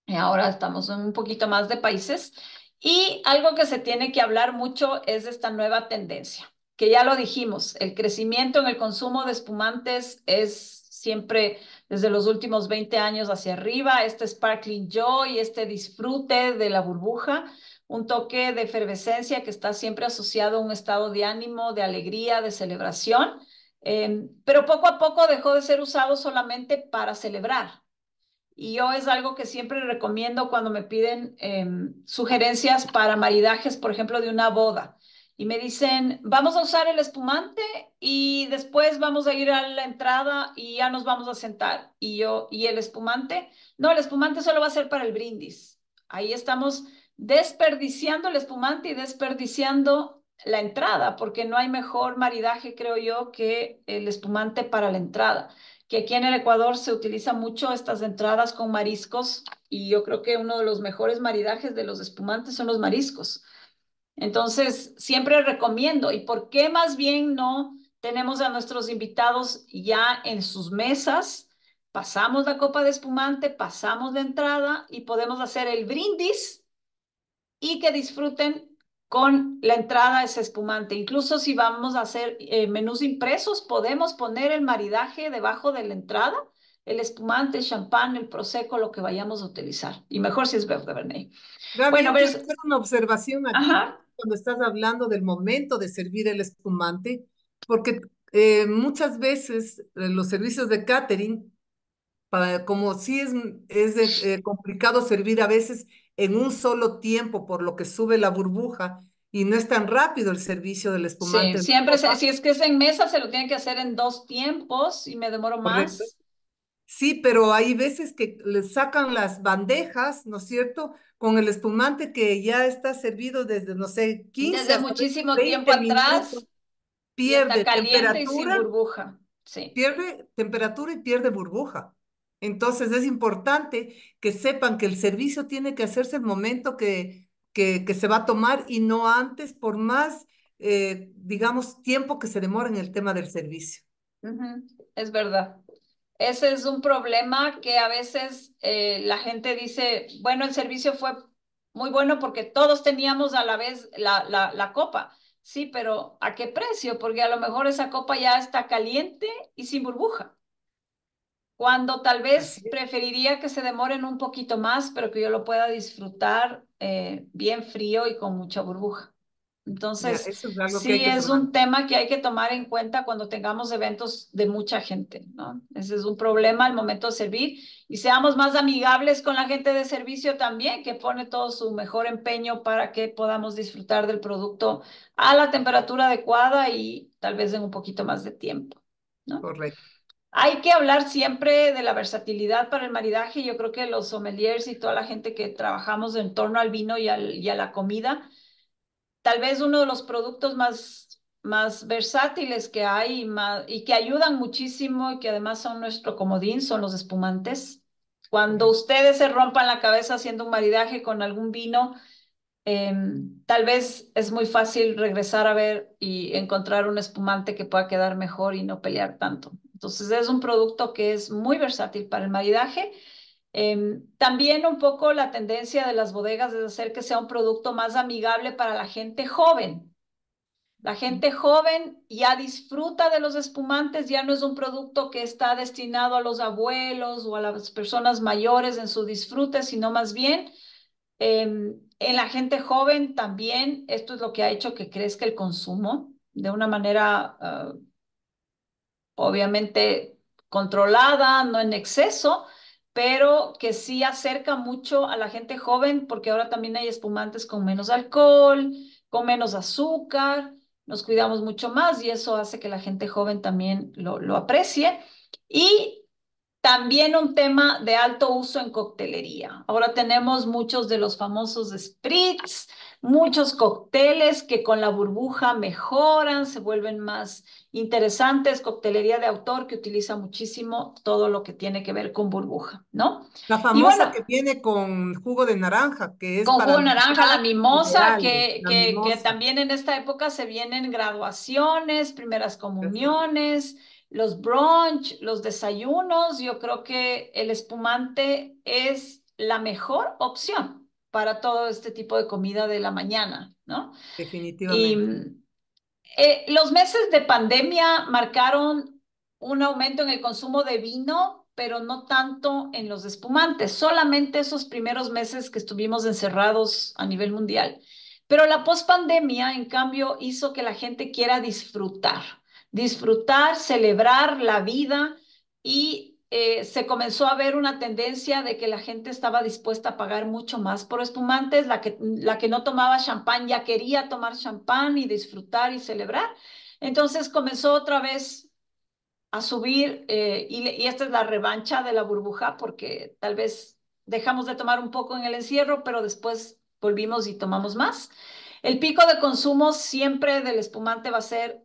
Y ahora estamos en un poquito más de países. Y algo que se tiene que hablar mucho es de esta nueva tendencia, que ya lo dijimos, el crecimiento en el consumo de espumantes es siempre desde los últimos 20 años hacia arriba, este sparkling joy, este disfrute de la burbuja, un toque de efervescencia que está siempre asociado a un estado de ánimo, de alegría, de celebración, pero poco a poco dejó de ser usado solamente para celebrar. Y yo es algo que siempre recomiendo cuando me piden sugerencias para maridajes, por ejemplo, de una boda. Y me dicen, vamos a usar el espumante y después vamos a ir a la entrada y ya nos vamos a sentar. Y yo, ¿y el espumante? No, el espumante solo va a ser para el brindis. Ahí estamos desperdiciando el espumante y desperdiciando la entrada, porque no hay mejor maridaje, creo yo, que el espumante para la entrada, que aquí en el Ecuador se utiliza mucho estas entradas con mariscos y yo creo que uno de los mejores maridajes de los espumantes son los mariscos. Entonces, siempre recomiendo. ¿Y por qué más bien no tenemos a nuestros invitados ya en sus mesas? Pasamos la copa de espumante, pasamos la entrada y podemos hacer el brindis y que disfruten con la entrada de ese espumante. Incluso si vamos a hacer menús impresos, podemos poner el maridaje debajo de la entrada, el espumante, el champán, el prosecco, lo que vayamos a utilizar. Y mejor si es Veuve de Verneuil. Gaby, Bueno, a yo ver, quiero hacer una observación aquí ajá, cuando estás hablando del momento de servir el espumante, porque muchas veces los servicios de catering, como sí es complicado servir a veces en un solo tiempo, por lo que sube la burbuja, y no es tan rápido el servicio del Sí, espumante de siempre, copa, si es que es en mesa, se lo tienen que hacer en dos tiempos y me demoro ¿correcto? más. Sí, pero hay veces que le sacan las bandejas, ¿no es cierto? Con el espumante que ya está servido desde, no sé, 15 Desde hasta muchísimo tiempo 20 minutos, atrás y está pierde caliente y sin temperatura, burbuja. Sí. y pierde burbuja. Entonces es importante que sepan que el servicio tiene que hacerse el momento que se va a tomar y no antes, por más, digamos, tiempo que se demore en el tema del servicio. Ujú, es verdad. Ese es un problema que a veces la gente dice, bueno, el servicio fue muy bueno porque todos teníamos a la vez la copa. Sí, pero ¿a qué precio? Porque a lo mejor esa copa ya está caliente y sin burbuja. Cuando tal Así vez es. preferiría que se demoren un poquito más, pero que yo lo pueda disfrutar bien frío y con mucha burbuja. Ya, Entonces, eso es algo que hay sí que es tomar. un tema que hay que tomar en cuenta cuando tengamos eventos de mucha gente, ¿no? Ese es un problema al momento de servir y seamos más amigables con la gente de servicio también, que pone todo su mejor empeño para que podamos disfrutar del producto a la temperatura adecuada y tal vez en un poquito más de tiempo, ¿no? Correcto. Hay que hablar siempre de la versatilidad para el maridaje. Yo creo que los sommeliers y toda la gente que trabajamos en torno al vino y a la comida, tal vez uno de los productos más versátiles que hay y que ayudan muchísimo y que además son nuestro comodín son los espumantes. Cuando Correcto. ustedes se rompan la cabeza haciendo un maridaje con algún vino, tal vez es muy fácil regresar a ver y encontrar un espumante que pueda quedar mejor y no pelear tanto. Entonces es un producto que es muy versátil para el maridaje. También un poco la tendencia de las bodegas es hacer que sea un producto más amigable para la gente joven. La gente joven ya disfruta de los espumantes, ya no es un producto que está destinado a los abuelos o a las personas mayores en su disfrute, sino más bien en la gente joven también. Esto es lo que ha hecho que crezca el consumo de una manera obviamente controlada, no en exceso, pero que sí acerca mucho a la gente joven, porque ahora también hay espumantes con menos alcohol, con menos azúcar, nos cuidamos mucho más y eso hace que la gente joven también lo aprecie. Y también un tema de alto uso en coctelería. Ahora tenemos muchos de los famosos spritz, muchos cócteles que con la burbuja mejoran, se vuelven más interesantes. Coctelería de autor que utiliza muchísimo todo lo que tiene que ver con burbuja, ¿no? La Y famosa bueno, que viene con jugo de naranja, que es con para jugo de naranja, la mezclar mimosa, ideales, la que mimosa. también en esta época se vienen graduaciones, primeras comuniones, los brunch, los desayunos. Yo creo que el espumante es la mejor opción para todo este tipo de comida de la mañana, ¿no? Y Definitivamente. los meses de pandemia marcaron un aumento en el consumo de vino, pero no tanto en los espumantes, solamente esos primeros meses que estuvimos encerrados a nivel mundial. Pero la pospandemia, en cambio, hizo que la gente quiera disfrutar, celebrar la vida y se comenzó a ver una tendencia de que la gente estaba dispuesta a pagar mucho más por espumantes. La que no tomaba champán ya quería tomar champán y disfrutar y celebrar. Entonces comenzó otra vez a subir y esta es la revancha de la burbuja porque tal vez dejamos de tomar un poco en el encierro, pero después volvimos y tomamos más. El pico de consumo siempre del espumante va a ser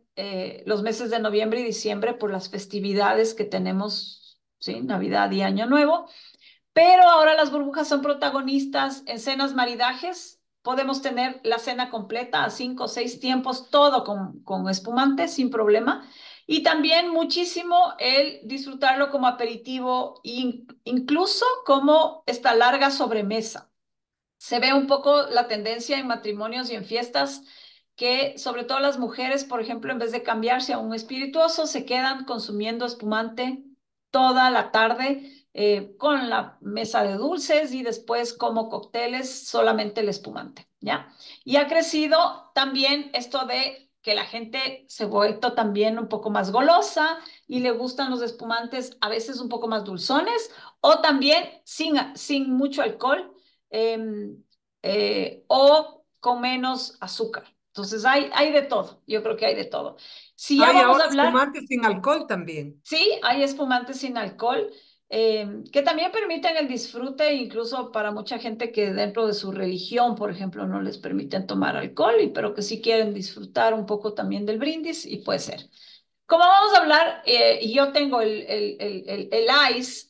los meses de noviembre y diciembre por las festividades que tenemos, ¿sí? Navidad y Año Nuevo. Pero ahora las burbujas son protagonistas en cenas maridajes. Podemos tener la cena completa a 5 o 6 tiempos, todo con espumante, sin problema. Y también muchísimo el disfrutarlo como aperitivo, incluso como esta larga sobremesa. Se ve un poco la tendencia en matrimonios y en fiestas que sobre todo las mujeres, por ejemplo, en vez de cambiarse a un espirituoso, se quedan consumiendo espumante toda la tarde con la mesa de dulces y después como cócteles solamente el espumante, ¿ya? Y ha crecido también esto de que la gente se ha vuelto también un poco más golosa y le gustan los espumantes a veces un poco más dulzones o también sin mucho alcohol o con menos azúcar. Entonces hay de todo, yo creo que hay de todo. Si ya Hay vamos ahora a hablar, espumantes sin alcohol también. sí, hay espumantes sin alcohol que también permiten el disfrute, incluso para mucha gente que dentro de su religión, por ejemplo, no les permiten tomar alcohol, pero que sí quieren disfrutar un poco también del brindis y puede ser. Como vamos a hablar, y yo tengo el ice,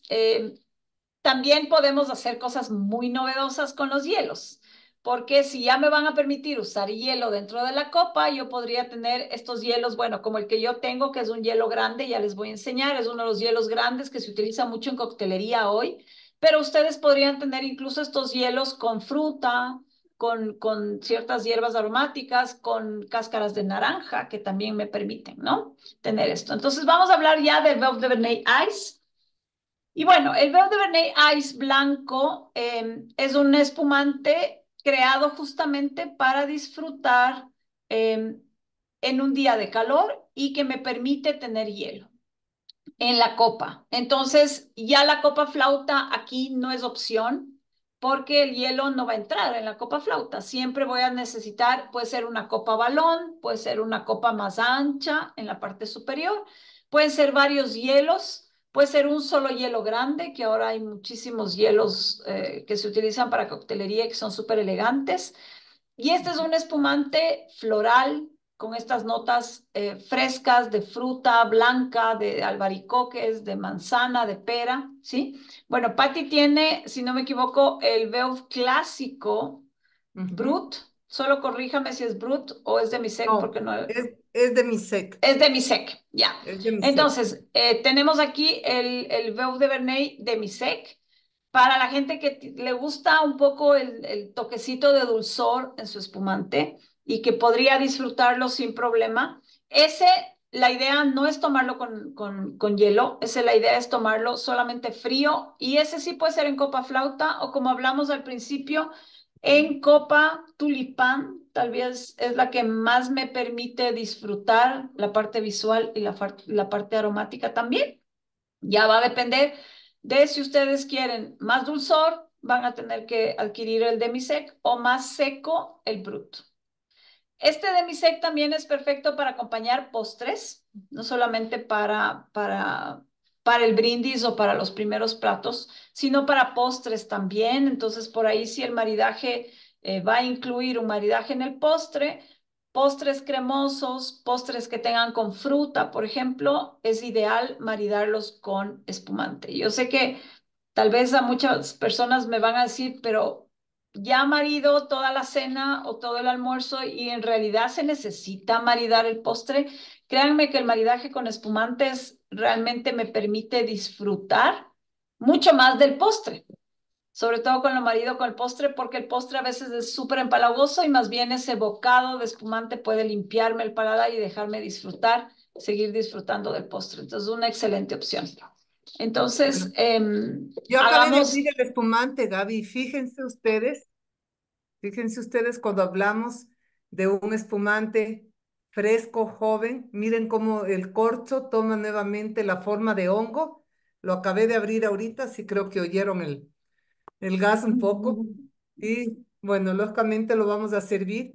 también podemos hacer cosas muy novedosas con los hielos, porque si ya me van a permitir usar hielo dentro de la copa, yo podría tener estos hielos, bueno, como el que yo tengo, que es un hielo grande, ya les voy a enseñar, es uno de los hielos grandes que se utiliza mucho en coctelería hoy, pero ustedes podrían tener incluso estos hielos con fruta, con ciertas hierbas aromáticas, con cáscaras de naranja, que también me permiten, ¿no? Tener esto. Entonces vamos a hablar ya del Veuve de Bernet Ice. Y bueno, el Veuve de Bernet Ice blanco es un espumante creado justamente para disfrutar eh, en un día de calor y que me permite tener hielo en la copa. Entonces, ya la copa flauta aquí no es opción porque el hielo no va a entrar en la copa flauta. Siempre voy a necesitar, puede ser una copa balón, puede ser una copa más ancha en la parte superior, pueden ser varios hielos, puede ser un solo hielo grande, que ahora hay muchísimos hielos que se utilizan para coctelería que son súper elegantes. Y este es un espumante floral con estas notas frescas de fruta blanca, de albaricoques, de manzana, de pera, ¿sí? Bueno, Patty tiene, si no me equivoco, el Veuve clásico Ujú. Brut. Solo corríjame si es Brut o es de Misec, No, porque no es de mi sec, es de Misec, ya. es de mi sec. Entonces, tenemos aquí el Veuve de Bernet de Misec. Para la gente que le gusta un poco el toquecito de dulzor en su espumante y que podría disfrutarlo sin problema, ese, la idea no es tomarlo con hielo, ese, la idea es tomarlo solamente frío y ese sí puede ser en copa flauta o como hablamos al principio, en copa tulipán, tal vez es la que más me permite disfrutar la parte visual y la parte aromática también. Ya va a depender de si ustedes quieren más dulzor, van a tener que adquirir el demisec o más seco el brut. Este demisec también es perfecto para acompañar postres, no solamente para el brindis o para los primeros platos, sino para postres también. Entonces, por ahí si el maridaje va a incluir un maridaje en el postre, postres cremosos, postres que tengan con fruta, por ejemplo, es ideal maridarlos con espumante. Yo sé que tal vez a muchas personas me van a decir, pero ya marido toda la cena o todo el almuerzo y en realidad se necesita maridar el postre. Créanme que el maridaje con espumantes realmente me permite disfrutar mucho más del postre, sobre todo con lo marido con el postre, porque el postre a veces es súper empalagoso y más bien ese bocado de espumante puede limpiarme el paladar y dejarme disfrutar, seguir disfrutando del postre. Entonces, una excelente opción. Entonces, Bueno, yo acabé de abrir hagamos el espumante, Gaby. Fíjense ustedes cuando hablamos de un espumante fresco, joven, miren cómo el corcho toma nuevamente la forma de hongo. Lo acabé de abrir ahorita, sí creo que oyeron el gas un poco. Y bueno, lógicamente lo vamos a servir.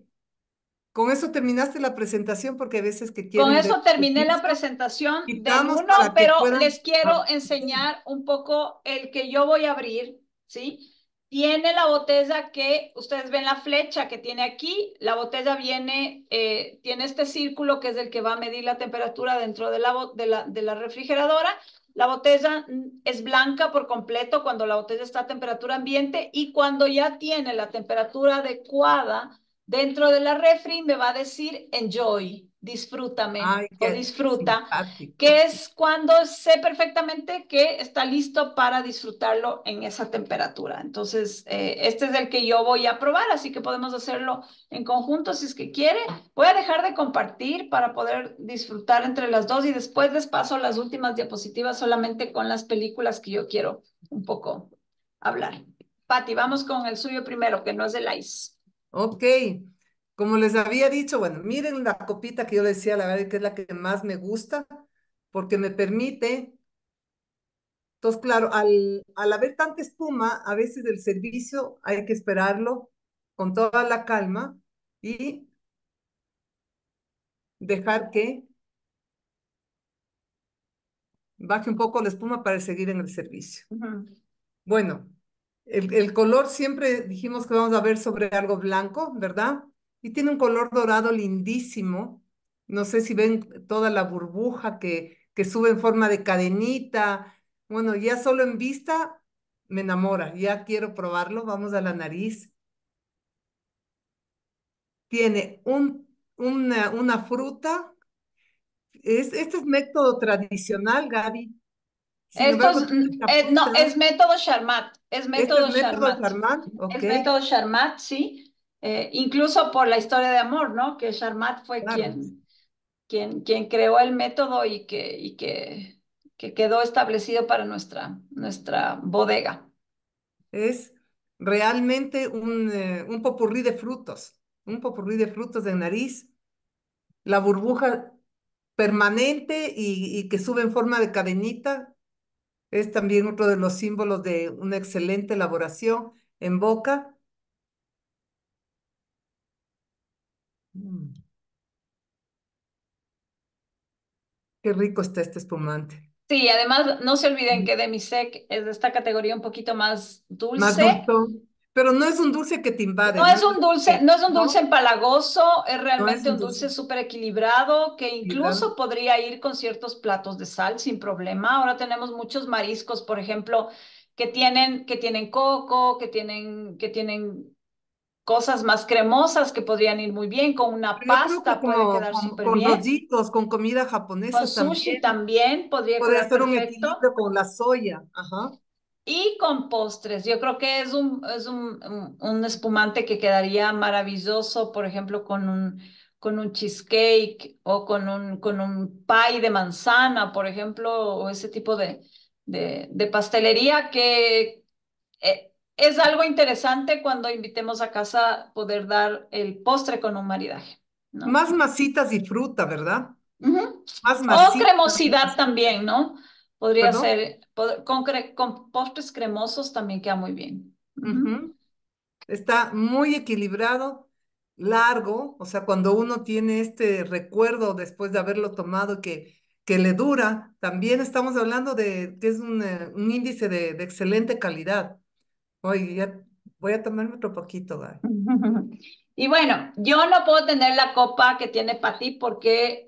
Con eso terminaste la presentación porque hay veces que Con quieren ver eso terminé el la gusto. presentación del Quitamos uno, para que pero puedan... les quiero Ah, enseñar un poco el que yo voy a abrir, ¿sí? Tiene la botella que ustedes ven la flecha que tiene aquí. La botella viene, tiene este círculo que es el que va a medir la temperatura dentro de la refrigeradora. La botella es blanca por completo cuando la botella está a temperatura ambiente y cuando ya tiene la temperatura adecuada dentro de la refri me va a decir enjoy, disfrútame ay, o qué disfruta, simpático. que es cuando sé perfectamente que está listo para disfrutarlo en esa temperatura. Entonces, este es el que yo voy a probar, así que podemos hacerlo en conjunto si es que quiere. Voy a dejar de compartir para poder disfrutar entre las dos y después les paso las últimas diapositivas solamente con las películas que yo quiero un poco hablar. Patti, vamos con el suyo primero, que no es el ice. Ok, como les había dicho, bueno, miren la copita que yo les decía, la verdad que es la que más me gusta, porque me permite, entonces claro, al haber tanta espuma, a veces el servicio hay que esperarlo con toda la calma y dejar que baje un poco la espuma para seguir en el servicio. Ujú. Bueno, el color siempre dijimos que vamos a ver sobre algo blanco, ¿verdad? Y tiene un color dorado lindísimo. No sé si ven toda la burbuja que sube en forma de cadenita. Bueno, ya solo en vista me enamora. Ya quiero probarlo. Vamos a la nariz. Tiene una fruta. Este es método tradicional, Gaby. Sin embargo, tiene esta No, fruta. es método Charmat, es Este es método método Charmat, Charmat, ok, es método Charmat, sí. Incluso por la historia de amor, ¿no? Que Charmat fue claro. quien creó el método que quedó establecido para nuestra bodega. Es realmente un popurrí de frutos, un popurrí de frutos de nariz, la burbuja permanente y que sube en forma de cadenita, es también otro de los símbolos de una excelente elaboración en boca. Mm, qué rico está este espumante. Sí, además no se olviden Mm, que Demisec es de esta categoría un poquito más más dulce. dulzón, pero no es un dulce que te invade, No no es es un un dulce, dulce, no es un dulce ¿no? empalagoso, es No es realmente un un dulce dulce súper equilibrado que equilibrado. incluso podría ir con ciertos platos de sal sin problema. Ahora tenemos muchos mariscos, por ejemplo, que tienen coco, que tienen cosas más cremosas que podrían ir muy bien. Con una Yo creo que pasta puede como quedar súper con bien. rollitos, con comida Con japonesa sushi también. también podría Puede quedar ser un perfecto. equilibrio con la soya. Ajá. Y con postres, yo creo que es un espumante que quedaría maravilloso, por ejemplo, con un cheesecake o con un pie de manzana, por ejemplo, o ese tipo de pastelería que es algo interesante cuando invitemos a casa poder dar el postre con un maridaje, ¿no? Más masitas y fruta, ¿verdad? Ujú. Más O masitas y cremosidad fruta. también, ¿no? Podría ¿Perdón? ser, con postres cremosos también queda muy bien. Ujú. Ujú. Está muy equilibrado, largo, o sea, cuando uno tiene este recuerdo después de haberlo tomado que le dura, también estamos hablando de que es un índice de excelente calidad. Oye, ya voy a tomarme otro poquito, Gaby. Y bueno, yo no puedo tener la copa que tiene Pati porque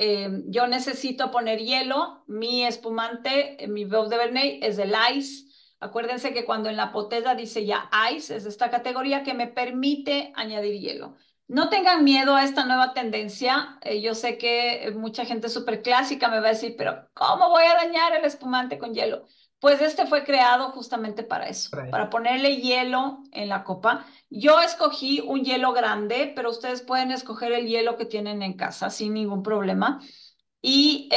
yo necesito poner hielo. Mi espumante, mi Veuve de Verney es del Ice. Acuérdense que cuando en la botella dice ya Ice, es esta categoría que me permite añadir hielo. No tengan miedo a esta nueva tendencia. Yo sé que mucha gente súper clásica me va a decir, pero ¿cómo voy a dañar el espumante con hielo? Pues este fue creado justamente para eso, Por ahí. para ponerle hielo en la copa. Yo escogí un hielo grande, pero ustedes pueden escoger el hielo que tienen en casa sin ningún problema. Y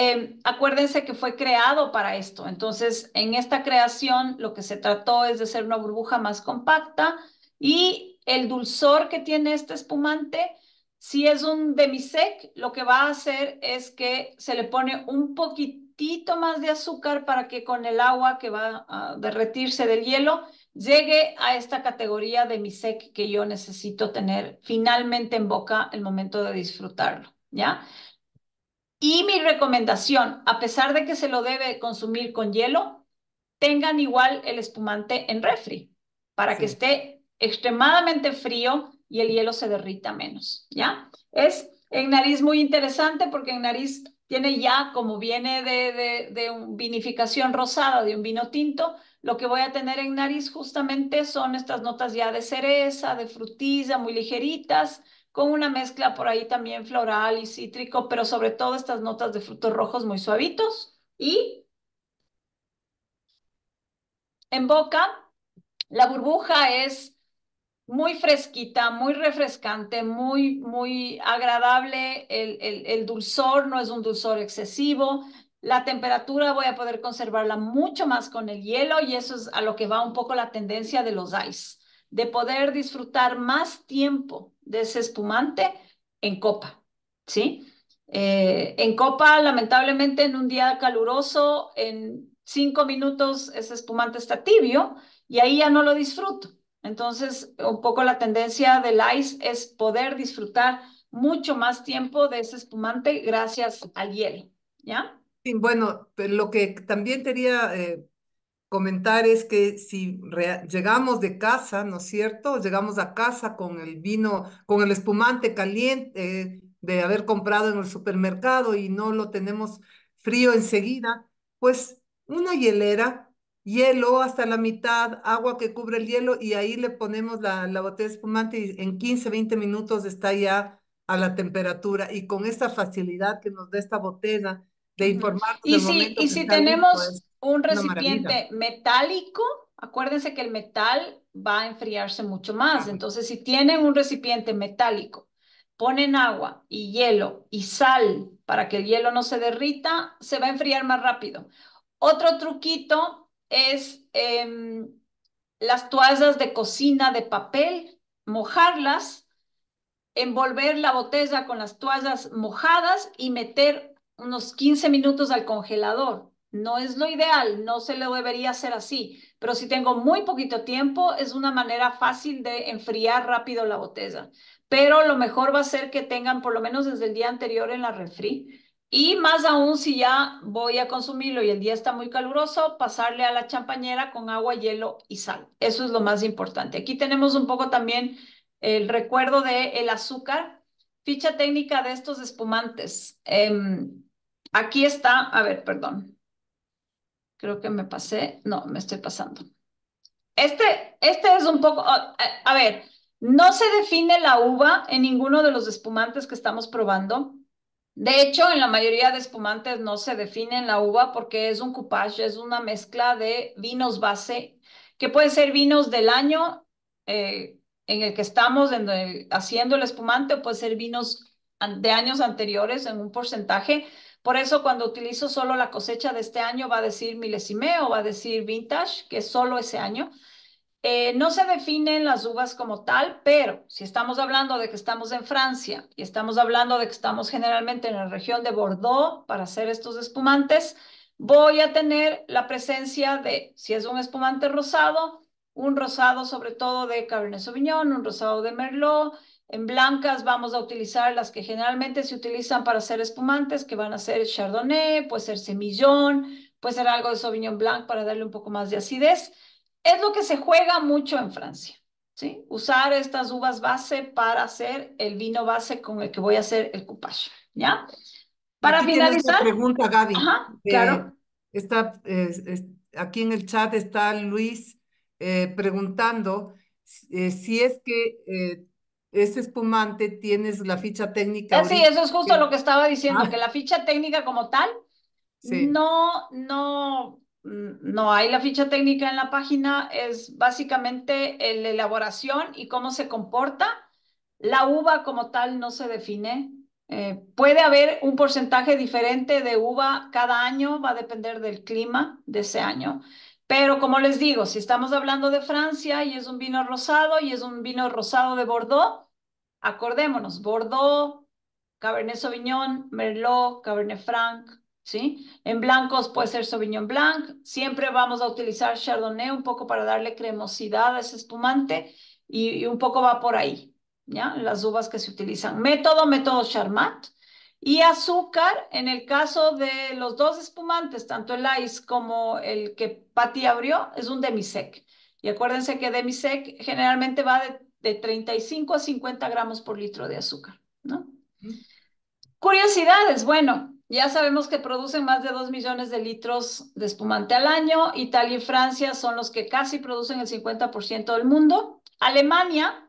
acuérdense que fue creado para esto. Entonces, en esta creación, lo que se trató es de hacer una burbuja más compacta y el dulzor que tiene este espumante, si es un demisec, lo que va a hacer es que se le pone un poquitito más de azúcar para que con el agua que va a derretirse del hielo llegue a esta categoría de demisec que yo necesito tener finalmente en boca el momento de disfrutarlo, ¿ya? Y mi recomendación, a pesar de que se lo debe consumir con hielo, tengan igual el espumante en refri para que Sí. esté extremadamente frío y el hielo se derrita menos, ¿ya? Es en nariz muy interesante porque en nariz tiene ya, como viene de vinificación rosada, de un vino tinto, lo que voy a tener en nariz justamente son estas notas ya de cereza, de frutilla, muy ligeritas, con una mezcla por ahí también floral y cítrico, pero sobre todo estas notas de frutos rojos muy suavitos. Y en boca, la burbuja es muy fresquita, muy refrescante, muy agradable. El dulzor no es un dulzor excesivo. La temperatura voy a poder conservarla mucho más con el hielo y eso es a lo que va un poco la tendencia de los ice, de poder disfrutar más tiempo de ese espumante en copa, ¿sí? En copa, lamentablemente, en un día caluroso, en 5 minutos ese espumante está tibio y ahí ya no lo disfruto. Entonces, un poco la tendencia del ice es poder disfrutar mucho más tiempo de ese espumante gracias al hielo, ¿ya? Sí, bueno, pero lo que también quería comentar es que si llegamos de casa, ¿no es cierto? Llegamos a casa con el vino, con el espumante caliente de haber comprado en el supermercado y no lo tenemos frío enseguida, pues una hielera, hielo hasta la mitad, agua que cubre el hielo y ahí le ponemos la botella de espumante y en 15, 20 minutos está ya a la temperatura y con esta facilidad que nos da esta botella de Ujú. informarnos del momento Y que si está listo, tenemos es un una maravilla. recipiente metálico, acuérdense que el metal va a enfriarse mucho más. Claro. Entonces, si tienen un recipiente metálico, ponen agua y hielo y sal para que el hielo no se derrita, se va a enfriar más rápido. Otro truquito es las toallas de cocina de papel, mojarlas, envolver la botella con las toallas mojadas y meter unos 15 minutos al congelador. No es lo ideal, no se lo debería hacer así, pero si tengo muy poquito tiempo, es una manera fácil de enfriar rápido la botella. Pero lo mejor va a ser que tengan por lo menos desde el día anterior en la refri. Y más aún si ya voy a consumirlo y el día está muy caluroso, pasarle a la champañera con agua, hielo y sal. Eso es lo más importante. Aquí tenemos un poco también el recuerdo de el azúcar. Ficha técnica de estos espumantes. Aquí está, a ver, perdón, creo que me pasé, no, me estoy pasando. Este es un poco, a ver, no se define la uva en ninguno de los espumantes que estamos probando. De hecho, en la mayoría de espumantes no se define la uva porque es un coupage, es una mezcla de vinos base, que pueden ser vinos del año en el que estamos haciendo el espumante o puede ser vinos de años anteriores en un porcentaje. Por eso cuando utilizo solo la cosecha de este año va a decir milésime o va a decir vintage, que es solo ese año. No se definen las uvas como tal, pero si estamos hablando de que estamos en Francia y estamos hablando de que estamos generalmente en la región de Bordeaux para hacer estos espumantes, voy a tener la presencia de, si es un espumante rosado, un rosado sobre todo de Cabernet Sauvignon, un rosado de Merlot. En blancas vamos a utilizar las que generalmente se utilizan para hacer espumantes, que van a ser Chardonnay, puede ser Semillon, puede ser algo de Sauvignon Blanc para darle un poco más de acidez. Es lo que se juega mucho en Francia, ¿sí? Usar estas uvas base para hacer el vino base con el que voy a hacer el coupage, ¿ya? Para Aquí tienes una finalizar, pregunta, Gaby. ajá, claro. Está, aquí en el chat está Luis preguntando si es que ese espumante tienes la ficha técnica Sí, ahorita. eso es justo lo que estaba diciendo, que Ah, la ficha técnica como tal, sí. no hay la ficha técnica en la página, es básicamente la elaboración y cómo se comporta. La uva como tal no se define. Puede haber un porcentaje diferente de uva cada año, va a depender del clima de ese año. Pero como les digo, si estamos hablando de Francia y es un vino rosado y es un vino rosado de Bordeaux, acordémonos, Bordeaux, Cabernet Sauvignon, Merlot, Cabernet Franc, ¿sí? En blancos puede ser Sauvignon Blanc. Siempre vamos a utilizar Chardonnay un poco para darle cremosidad a ese espumante y un poco va por ahí, ¿ya? Las uvas que se utilizan. Método Charmat. Y azúcar, en el caso de los dos espumantes, tanto el ice como el que Patty abrió, es un demisec. Y acuérdense que demisec generalmente va de 35 a 50 gramos por litro de azúcar, ¿no? Curiosidades, bueno, ya sabemos que producen más de 2 millones de litros de espumante al año. Italia y Francia son los que casi producen el 50% del mundo. Alemania,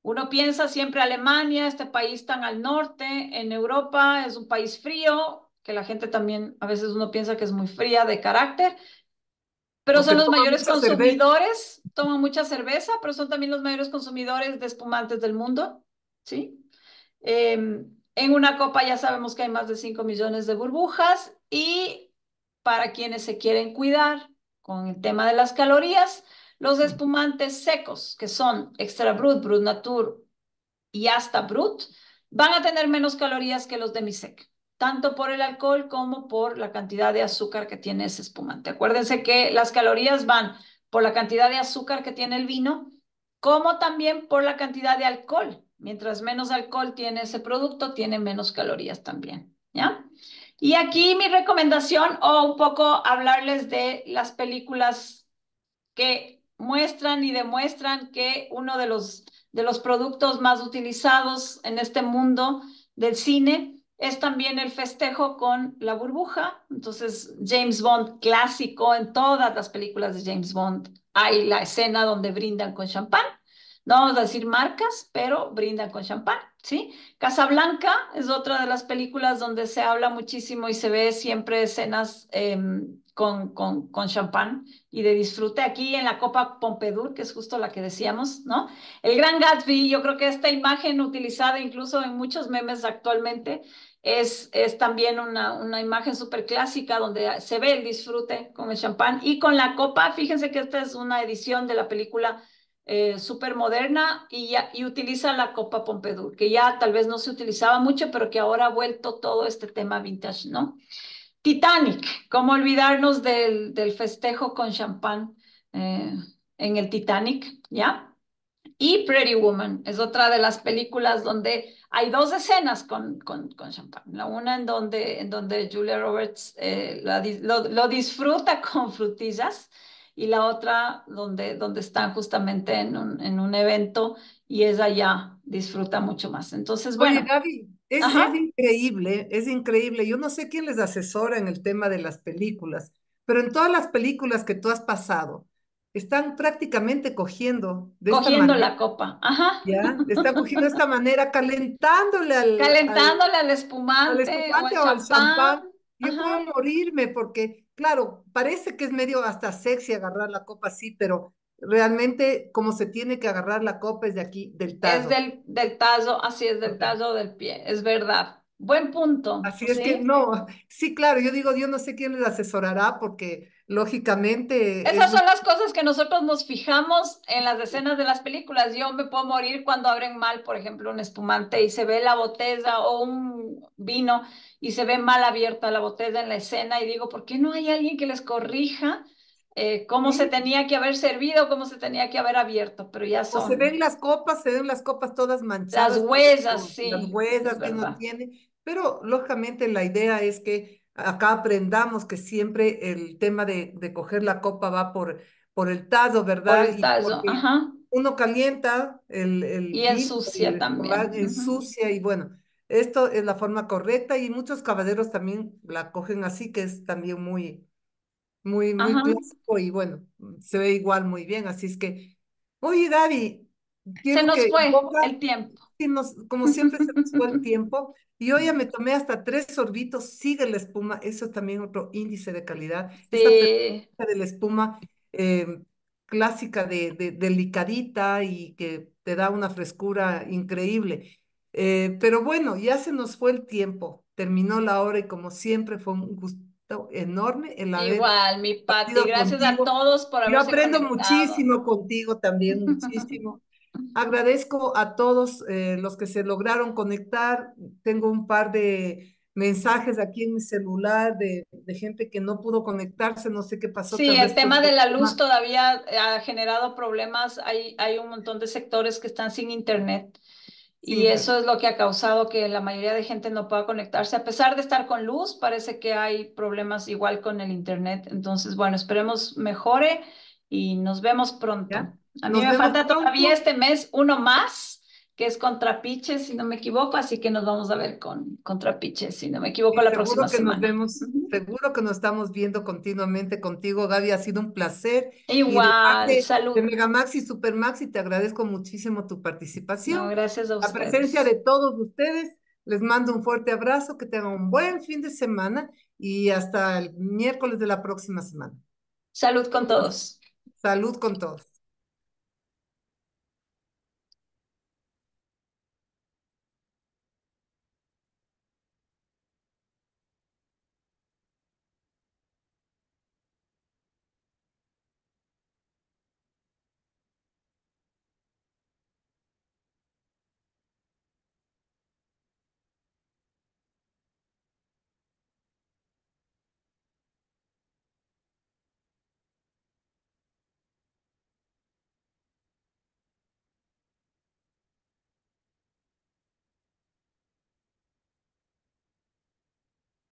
uno piensa siempre Alemania, este país tan al norte, en Europa, es un país frío, que la gente también a veces uno piensa que es muy fría de carácter, pero O que son los toma mayores mucha cerveza. consumidores, toman mucha cerveza, pero son también los mayores consumidores de espumantes del mundo, ¿sí? En una copa ya sabemos que hay más de 5 millones de burbujas y para quienes se quieren cuidar con el tema de las calorías, los espumantes secos, que son Extra Brut, Brut Natur y hasta Brut, van a tener menos calorías que los demisec, tanto por el alcohol como por la cantidad de azúcar que tiene ese espumante. Acuérdense que las calorías van por la cantidad de azúcar que tiene el vino, como también por la cantidad de alcohol Mientras menos alcohol tiene ese producto, tiene menos calorías también, ¿ya? Y aquí mi recomendación o un poco hablarles de las películas que muestran y demuestran que uno de los productos más utilizados en este mundo del cine es también el festejo con la burbuja. Entonces, James Bond clásico, en todas las películas de James Bond hay la escena donde brindan con champán. No vamos a decir marcas, pero brindan con champán, ¿sí? Casablanca es otra de las películas donde se habla muchísimo y se ve siempre escenas con champán y de disfrute aquí en la Copa Pompadour, que es justo la que decíamos, ¿no? El Gran Gatsby, yo creo que esta imagen utilizada incluso en muchos memes actualmente es también una imagen súper clásica donde se ve el disfrute con el champán y con la copa. Fíjense que esta es una edición de la película súper moderna y utiliza la Copa Pompadour, que ya tal vez no se utilizaba mucho, pero que ahora ha vuelto todo este tema vintage, ¿no? Titanic, ¿cómo olvidarnos del festejo con champán eh, en el Titanic? ¿Ya? Y Pretty Woman es otra de las películas donde hay dos escenas con champán. La una en donde Julia Roberts lo disfruta con frutillas y la otra donde están justamente en un evento y ella ya disfruta mucho más. Entonces, Oye, bueno, Gaby, es ajá, increíble, es increíble. Yo no sé quién les asesora en el tema de las películas, pero en todas las películas que tú has pasado, están prácticamente cogiendo de esta cogiendo manera, la copa, ajá. ¿ya? Están cogiendo de esta manera, calentándole Calentándole al al espumante o espumante al o al champán. champán. Yo puedo Ajá. morirme porque, claro, parece que es medio hasta sexy agarrar la copa así, pero realmente como se tiene que agarrar la copa es de aquí, del Es tazo. del tallo, así es del tallo del pie, es verdad. Buen punto, Así es que ¿sí? no, sí, claro, yo digo, yo no sé quién les asesorará porque lógicamente es Esas muy son las cosas que nosotros nos fijamos en las escenas de las películas. Yo me puedo morir cuando abren mal, por ejemplo, un espumante y se ve la botella o un vino y se ve mal abierta la botella en la escena y digo, ¿por qué no hay alguien que les corrija cómo se sí. tenía que haber servido, cómo se tenía que haber abierto? Pero ya O se ven son las copas, se ven las copas todas las manchadas huellas, por las sí, es huellas que uno verdad. tiene, pero lógicamente la idea es que acá aprendamos que siempre el tema de coger la copa va por el tazo, Por ¿verdad? el Y tallo, porque ajá. uno calienta el Y vino, ensucia también. Ujú. ensucia y bueno, esto es la forma correcta y muchos caballeros también la cogen así, que es también muy Ajá. clásico y bueno, se ve igual muy bien. Así es que, oye, Gaby, Se quiero nos que fue ponga, el tiempo. como siempre se nos fue el tiempo, y yo ya me tomé hasta 3 sorbitos, sigue la espuma, eso también otro índice de calidad, esta Sí, frescura de la espuma eh, clásica delicadita y que te da una frescura increíble. Pero bueno, ya se nos fue el tiempo, terminó la hora y como siempre fue un gusto enorme el haber igual, mi Patti. compartido Gracias a contigo. todos por Yo haberse aprendo conectado. muchísimo contigo también, muchísimo. Agradezco a todos los que se lograron conectar. Tengo un par de mensajes aquí en mi celular de gente que no pudo conectarse, no sé qué pasó, Sí, tal el vez por tema de el la luz tema. todavía ha generado problemas. Hay un montón de sectores que están sin internet Sin y eso internet. es lo que ha causado que la mayoría de gente no pueda conectarse. A pesar de estar con luz, parece que hay problemas igual con el internet. Entonces, bueno, esperemos mejore y nos vemos ¿Ya? pronto. A mí Nos me vemos falta todavía pronto. este mes uno más, que es con Trapiches, si no me equivoco, así que nos vamos a ver con Trapiches, si no me equivoco, Y la próxima seguro que nos semana. vemos, Ujú. seguro que nos estamos viendo continuamente contigo, Gaby. Ha sido un placer. Y de Igual, parte de salud. Megamax y Supermax, y te agradezco muchísimo tu No, participación, gracias a la presencia ustedes. de todos ustedes. Les mando un fuerte abrazo, que tengan un buen fin de semana y hasta el miércoles de la próxima semana. Salud con todos. Salud con todos.